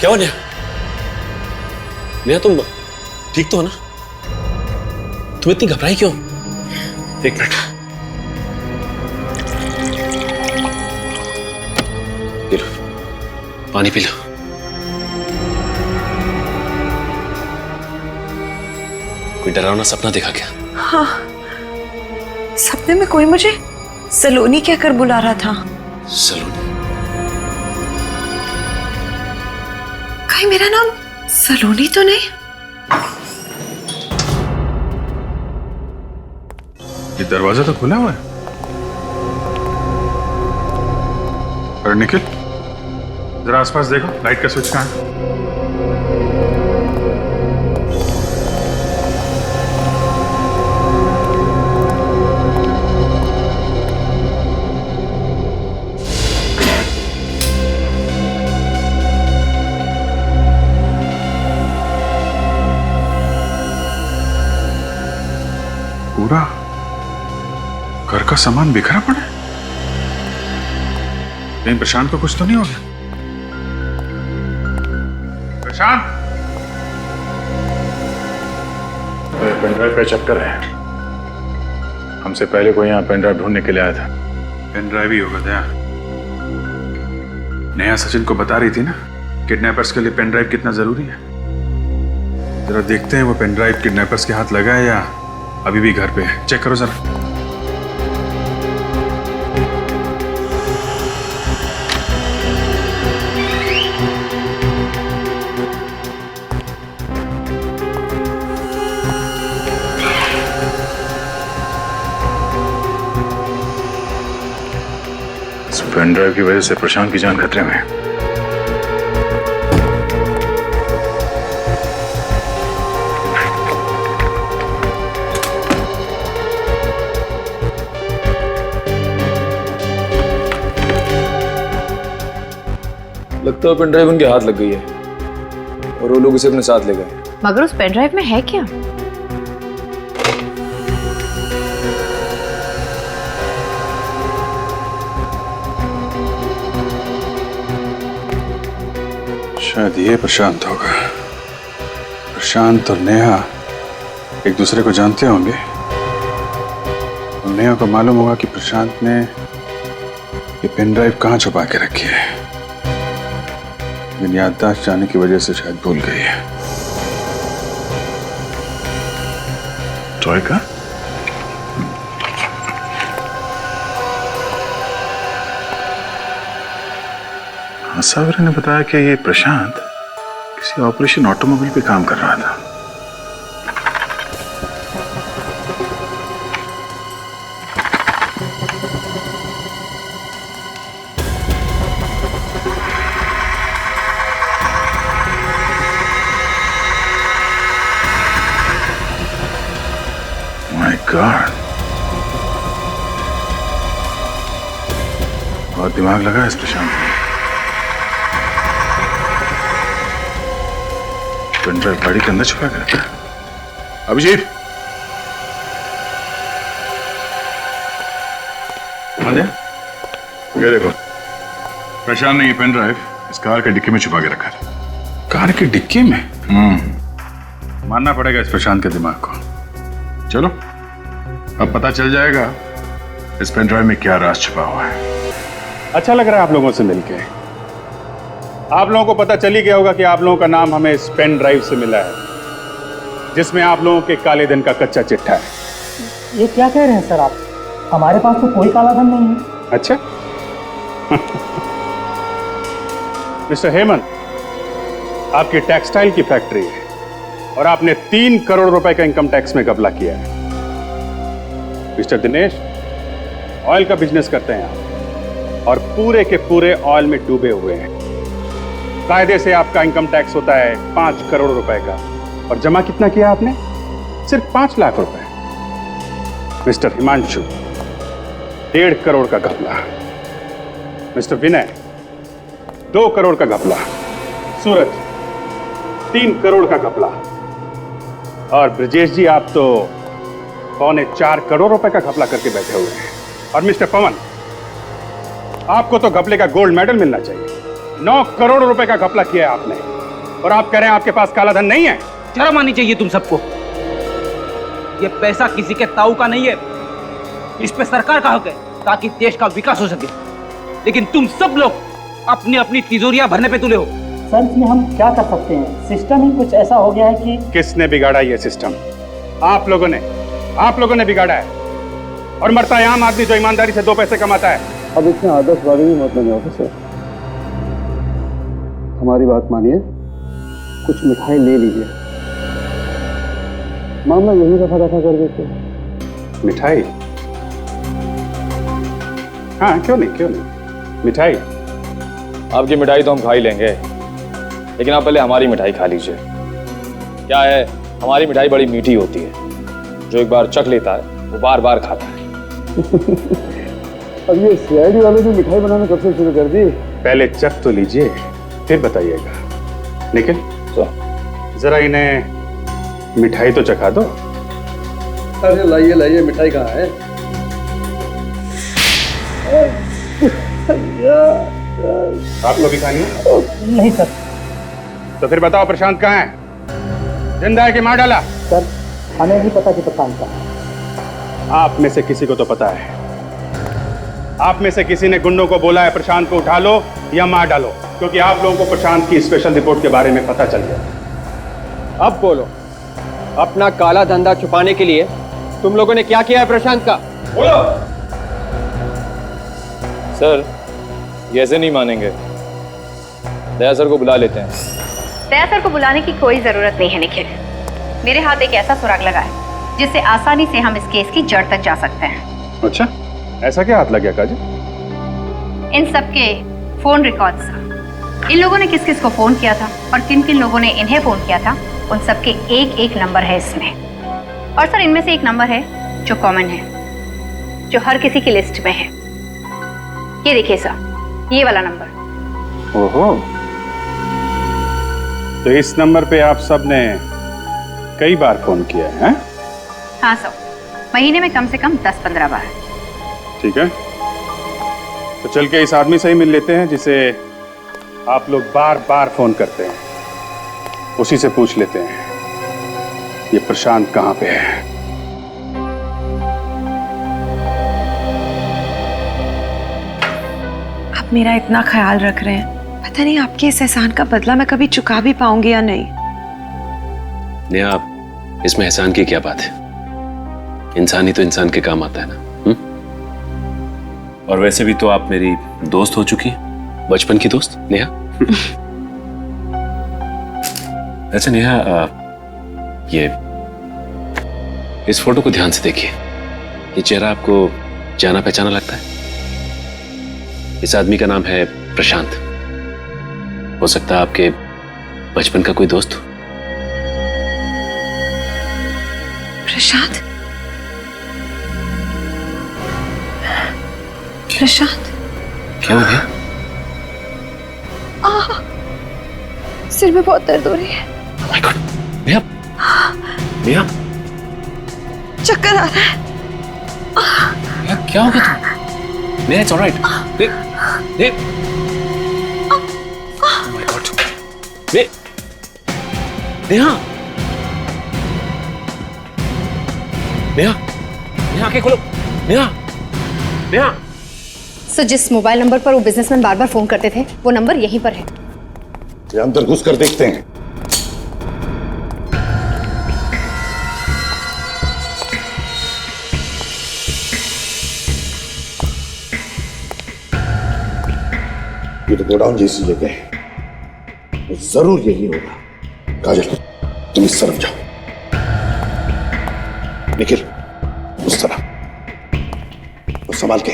क्या हो नेहा? नेहा तुम ठीक तो हो ना? तुम इतनी घबराई क्यों? एक मिनट, ये लो, पानी पी लो। कोई डरावना सपना देखा क्या? हाँ, सपने में कोई मुझे सलोनी कहकर बुला रहा था। सलोनी? कहीं मेरा नाम सलोनी तो नहीं? ये दरवाजा तो खुला हुआ है। अरे निखिल, जरा आसपास देखो, लाइट का स्विच कहाँ है? पूरा घर का सामान बिखरा पड़ा है। कहीं प्रशांत को कुछ तो नहीं हो गया? प्रशांत, पेनड्राइव पे चक्कर है। हमसे पहले कोई यहाँ पेनड्राइव ढूंढने के लिए आया था। पेनड्राइव ही होगा दया। नेहा सचिन को बता रही थी ना किडनैपर्स के लिए पेनड्राइव कितना जरूरी है। जरा देखते हैं वो पेनड्राइव किडनैपर्स के हाथ लगा है या अभी भी घर पे है। चेक करो जरा। इस पेनड्राइव की वजह से प्रशांत की जान खतरे में है। लगता है पेनड्राइव उनके हाथ लग गई है और वो लोग इसे अपने साथ ले गए। मगर उस पेनड्राइव में है क्या? शायद ये प्रशांत होगा। प्रशांत और नेहा एक दूसरे को जानते होंगे। नेहा को मालूम होगा कि प्रशांत ने ये पेनड्राइव कहाँ छुपा के रखी है, लेकिन याददाश्त जाने की वजह से शायद भूल गई है। टॉय का? सावरे ने बताया कि ये प्रशांत किसी ऑपरेशन ऑटोमोबाइल पे काम कर रहा था। माय गॉड, बहुत दिमाग लगा इस प्रशांत ने। पेनड्राइव गाड़ी के अंदर छुपा के रखा है। अभिजीत, ये देखो, प्रशांत ने ये पेनड्राइव इस कार के डिक्की में छुपा के रखा है। कार की डिक्की में? मानना पड़ेगा इस प्रशांत के दिमाग को। चलो, अब पता चल जाएगा इस पेनड्राइव में क्या राज छुपा हुआ है। अच्छा लग रहा है आप लोगों से मिलके। आप लोगों को पता चल ही गया होगा कि आप लोगों का नाम हमें इस पेन ड्राइव से मिला है, जिसमें आप लोगों के काले धन का कच्चा चिट्ठा है। ये क्या कह रहे हैं सर आप? हमारे पास तो कोई काला धन नहीं है। अच्छा। मिस्टर हेमंत, आपकी टेक्सटाइल की फैक्ट्री है और आपने 3 करोड़ रुपए का इनकम टैक्स में घपला किया है। मिस्टर दिनेश, ऑयल का बिजनेस करते हैं आप और पूरे के पूरे ऑयल में डूबे हुए हैं। कायदे से आपका इनकम टैक्स होता है 5 करोड़ रुपए का, और जमा कितना किया आपने? सिर्फ 5 लाख रुपए। मिस्टर हिमांशु, 1.5 करोड़ का घपला। मिस्टर विनय, 2 करोड़ का घपला। सूरज, 3 करोड़ का घपला। और ब्रजेश जी, आप तो 3.25 करोड़ रुपए का घपला करके बैठे हुए हैं। और मिस्टर पवन, आपको तो घपले का गोल्ड मेडल मिलना चाहिए। 9 करोड़ रुपए का घपला किया है आपने। और आप कह रहे हैं आपके पास काला धन नहीं है। शर्म आनी चाहिए तुम सबको। ये पैसा किसी के ताऊ का नहीं है, इस पे सरकार का हक है ताकि देश का विकास हो सके। लेकिन तुम सब लोग अपनी अपनी तिजोरियां भरने पे तुले हो। सर इसमें हम क्या कर सकते हैं? सिस्टम ही कुछ ऐसा हो गया है कि किसने बिगाड़ा ये सिस्टम? आप लोगों ने बिगाड़ा है। और मरता है आम आदमी जो ईमानदारी से 2 पैसे कमाता है। अब इतने आदर्शवादी भी मत बने ऑफिसर, हमारी बात मानिए, कुछ मिठाई ले लीजिए, मामला यही रफा कर देते। मिठाई? हाँ क्यों नहीं, मिठाई। आपकी मिठाई तो हम खा ही लेंगे, लेकिन आप पहले हमारी मिठाई खा लीजिए। क्या है, हमारी मिठाई बड़ी मीठी होती है, जो एक बार चख लेता है वो बार बार खाता है। अब ये सीआईडी वाले ने मिठाई बनाना कब से शुरू कर दी? पहले चख तो लीजिए फिर बताइएगा। निखिल जरा इन्हें मिठाई तो चखा दो। अरे लाइए मिठाई कहाँ है? आपको भी खानी है? नहीं सर। तो फिर बताओ प्रशांत कहाँ है? जिंदा है कि मार डाला? सर हमें नहीं पता कि प्रशांत का। आप में से किसी को तो पता है। आप में से किसी ने गुंडों को बोला है प्रशांत को उठा लो या मार डालो, क्योंकि आप लोगों को प्रशांत की स्पेशल रिपोर्ट के बारे में पता चल गया। अब बोलो, अपना काला धंधा छुपाने के लिए तुम लोगों ने क्या किया है प्रशांत का? बोलो। सर ये ऐसे नहीं मानेंगे, दया सर को बुला लेते हैं। दया सर को बुलाने की कोई जरूरत नहीं है निखिल। मेरे हाथ एक ऐसा सुराग लगा है जिससे आसानी से हम इस केस की जड़ तक जा सकते हैं। अच्छा, ऐसा क्या हाथ लग गया काजल? इन सबके फोन रिकॉर्ड्स, इन लोगों ने किस किस को फोन किया था और किन किन लोगों ने इन्हें फोन किया था, उन सबके एक एक नंबर है इसमें। और सर इनमें से एक नंबर है जो कॉमन है, जो हर किसी की लिस्ट में है। ये देखिए सर, ये वाला नंबर। ओहो, तो इस नंबर पे आप सब ने कई बार फोन किया है? हाँ सर, महीने में कम से कम 10-15 बार। ठीक है, तो चल के इस आदमी से ही मिल लेते हैं जिसे आप लोग बार बार फोन करते हैं। उसी से पूछ लेते हैं ये प्रशांत कहाँ पे है। आप मेरा इतना ख्याल रख रहे हैं, पता नहीं आपके इस एहसान का बदला मैं कभी चुका भी पाऊंगी या नहीं। नेहा, इसमें एहसान की क्या बात है? इंसान ही तो इंसान के काम आता है ना। और वैसे भी तो आप मेरी दोस्त हो चुकी हैं, बचपन की दोस्त नेहा। अच्छा नेहा, ये इस फोटो को ध्यान से देखिए। ये चेहरा आपको जाना पहचाना लगता है? इस आदमी का नाम है प्रशांत। हो सकता है आपके बचपन का कोई दोस्त हो। प्रशांत? प्रशांत? क्या हो गया? सिर में बहुत दर्द हो रही है। माय गॉड, नेहा, नेहा, चक्कर आ रहा है। नेहा क्या हो गया तुम? Neha, it's alright. My God, Neha, Neha, Neha आंखें खोलो। नेहा, नेहा। सर जिस मोबाइल नंबर पर वो बिजनेसमैन बार बार फोन करते थे, वो नंबर यहीं पर है। अंदर घुस कर देखते हैं। ये तो गोडाउन जैसी जगह है, तो जरूर यही होगा। काजल तुम इस तरफ जाओ, निखिल उस तरफ, और संभाल के।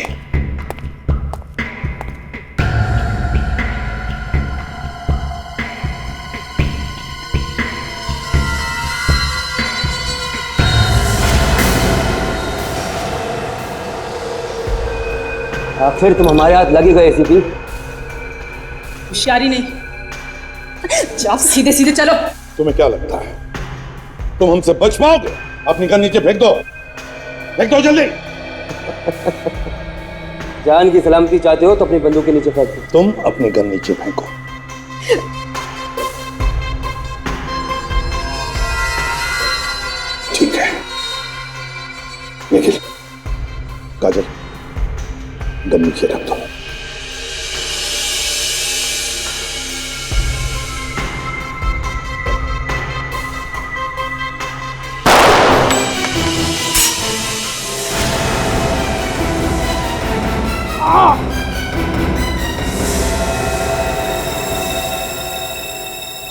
आखिर तुम हमारे हाथ लगी गए एसीपी। होशियारी नहीं, जाओ सीधे सीधे चलो। तुम्हें क्या लगता है तुम हमसे बच पाओगे? अपनी गन नीचे फेंक दो, फेंक दो जल्दी। जान की सलामती चाहते हो तो अपनी बंदूक के नीचे फेंक दो। तुम अपनी गन नीचे फेंको। निखिल, काजल, गन नीचे रख दो।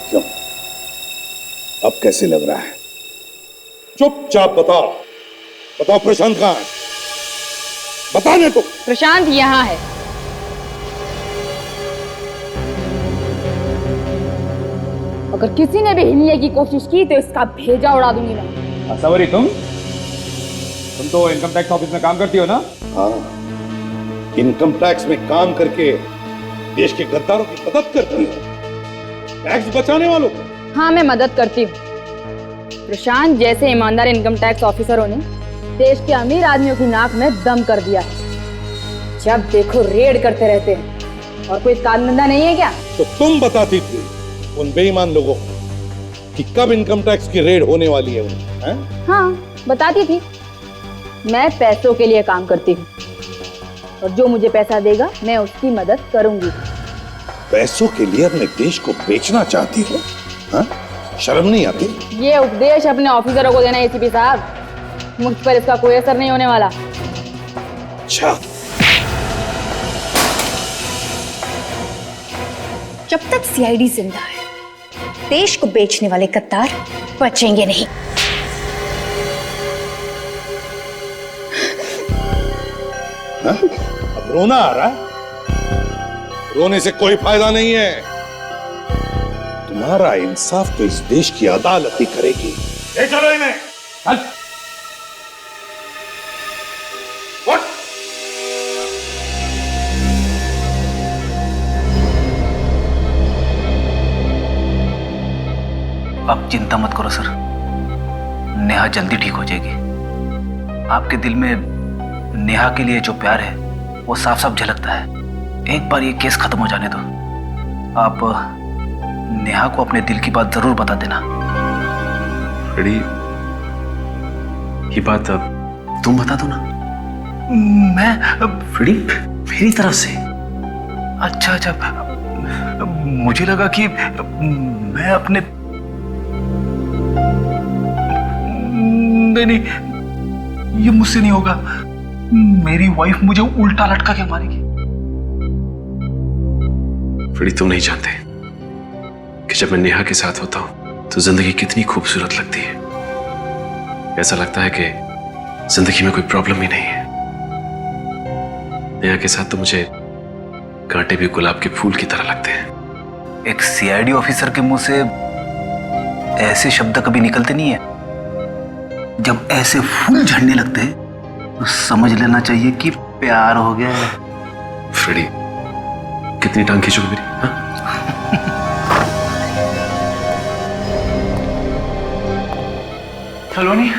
क्यों? अब कैसे लग रहा है? चुपचाप बताओ, बताओ प्रशांत कहाँ है? बताने तो। प्रशांत यहाँ है। अगर किसी ने भी हिलने की कोशिश की तो इसका भेजा उड़ा दूंगी मैं। सवरी, तुम तो इनकम टैक्स ऑफिस में काम करती हो ना? हाँ, इनकम टैक्स में काम करके देश के गद्दारों की मदद करती हो, टैक्स बचाने वालों को। हाँ, मैं मदद करती हूँ। प्रशांत जैसे ईमानदार इनकम टैक्स ऑफिसरों ने देश के अमीर आदमियों की नाक में दम कर दिया है। जब देखो रेड करते रहते हैं, और कोई काम धंधा नहीं है क्या? तो तुम बताती थी उन बेईमान लोगों को कि कब इनकम टैक्स की रेड होने वाली है उन्हें, हैं? हाँ, बताती थी। मैं पैसों के लिए काम करती हूँ, और जो मुझे पैसा देगा मैं उसकी मदद करूंगी। पैसों के लिए अपने देश को बेचना चाहती हो? हाँ? शर्म नहीं आती? ये उपदेश अपने ऑफिसरों को देना एसीपी साहब, मुझ पर इसका कोई असर नहीं होने वाला। अच्छा, जब तक सीआईडी जिंदा है, देश को बेचने वाले गद्दार बचेंगे नहीं। हाँ? अब रोना आ रहा है? रोने से कोई फायदा नहीं है। तुम्हारा इंसाफ तो इस देश की अदालत ही करेगी। ले चलो इन्हें। चल। आप चिंता मत करो सर, नेहा जल्दी ठीक हो जाएगी। आपके दिल में नेहा के लिए जो प्यार है वो साफ साफ झलकता है। एक बार ये केस खत्म हो जाने दो। आप नेहा को अपने दिल की बात जरूर बता देना। रेडी, ये बात तुम बता दो ना। मैं फ्रेडी, मेरी तरफ से? अच्छा अच्छा, मुझे लगा कि मैं अपने नहीं, ये मुझसे नहीं होगा। मेरी वाइफ मुझे उल्टा लटका के मारेगी। फ्रेडी, तुम नहीं जानते कि जब मैं नेहा के साथ होता हूं तो जिंदगी कितनी खूबसूरत लगती है। ऐसा लगता है कि जिंदगी में कोई प्रॉब्लम ही नहीं है। नेहा के साथ तो मुझे कांटे भी गुलाब के फूल की तरह लगते हैं। एक सीआईडी ऑफिसर के मुंह से ऐसे शब्द कभी निकलते नहीं है। जब ऐसे फूल झड़ने लगते हैं तो समझ लेना चाहिए कि प्यार हो गया है। फ्रेडी, कितनी टांग खींचोगे मेरी? हाँ? सलोनी,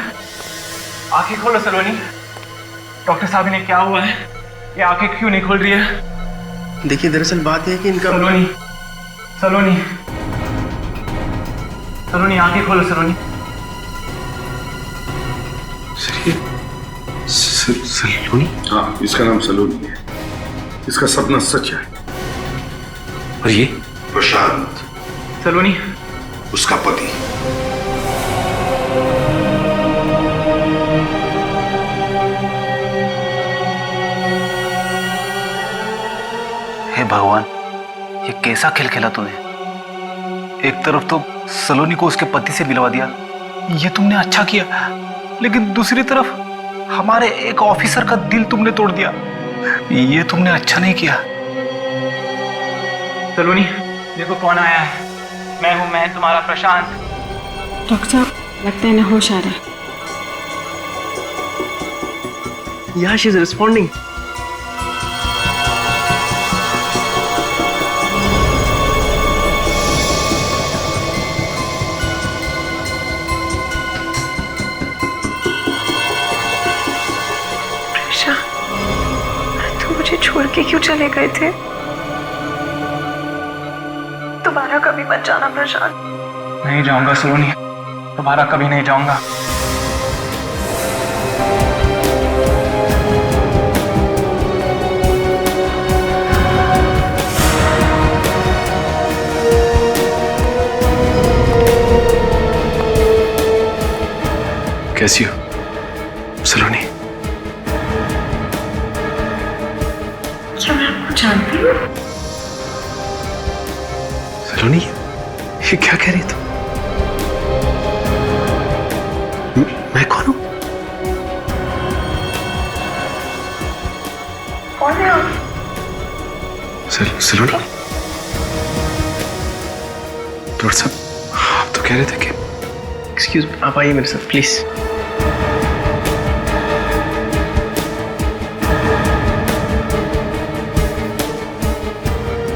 आंखें खोलो सलोनी। डॉक्टर साहब, इन्हें क्या हुआ है? ये आंखें क्यों नहीं खोल रही है? देखिए, दरअसल बात यह है कि इनका सलोनी, सलोनी, सलोनी, आंखें खोलो सलोनी। सलोनी? हाँ, इसका नाम सलोनी है। इसका सपना सच है। और ये? प्रशांत। सलोनी? उसका पति। हे भगवान, ये कैसा खेल खेला तूने? एक तरफ तो सलोनी को उसके पति से मिलवा दिया, ये तुमने अच्छा किया, लेकिन दूसरी तरफ हमारे एक ऑफिसर का दिल तुमने तोड़ दिया, ये तुमने अच्छा नहीं किया। सलोनी, देखो कौन आया है। मैं तुम्हारा प्रशांत। डॉक्टर साहब, लगता है ना होश आ रहा है। Yeah, she's responding. तुम मुझे छोड़ के क्यों चले गए थे? दोबारा कभी मत जाना प्रशांत। नहीं जाऊंगा सलोनी, दोबारा कभी नहीं जाऊंगा। कैसी हो सलोनी? क्या मैं आपको जानती हूँ? सलोनी, ये क्या कह रही तू? मैं कौन हूँ? कौन है आप? सलोनी, डॉक्टर साहब आप तो कह रहे थे कि एक्सक्यूज मी, आप आइए मेरे साथ प्लीज।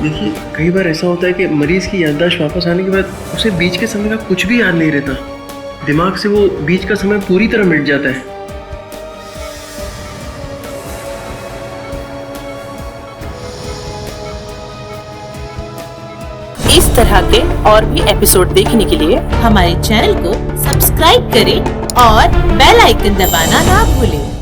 देखिए, कई बार ऐसा होता है कि मरीज की याददाश्त वापस आने के बाद उसे बीच के समय का कुछ भी याद नहीं रहता। दिमाग से वो बीच का समय पूरी तरह मिट जाता है। इस तरह के और भी एपिसोड देखने के लिए हमारे चैनल को सब्सक्राइब करें और बेल आइकन दबाना ना भूलें।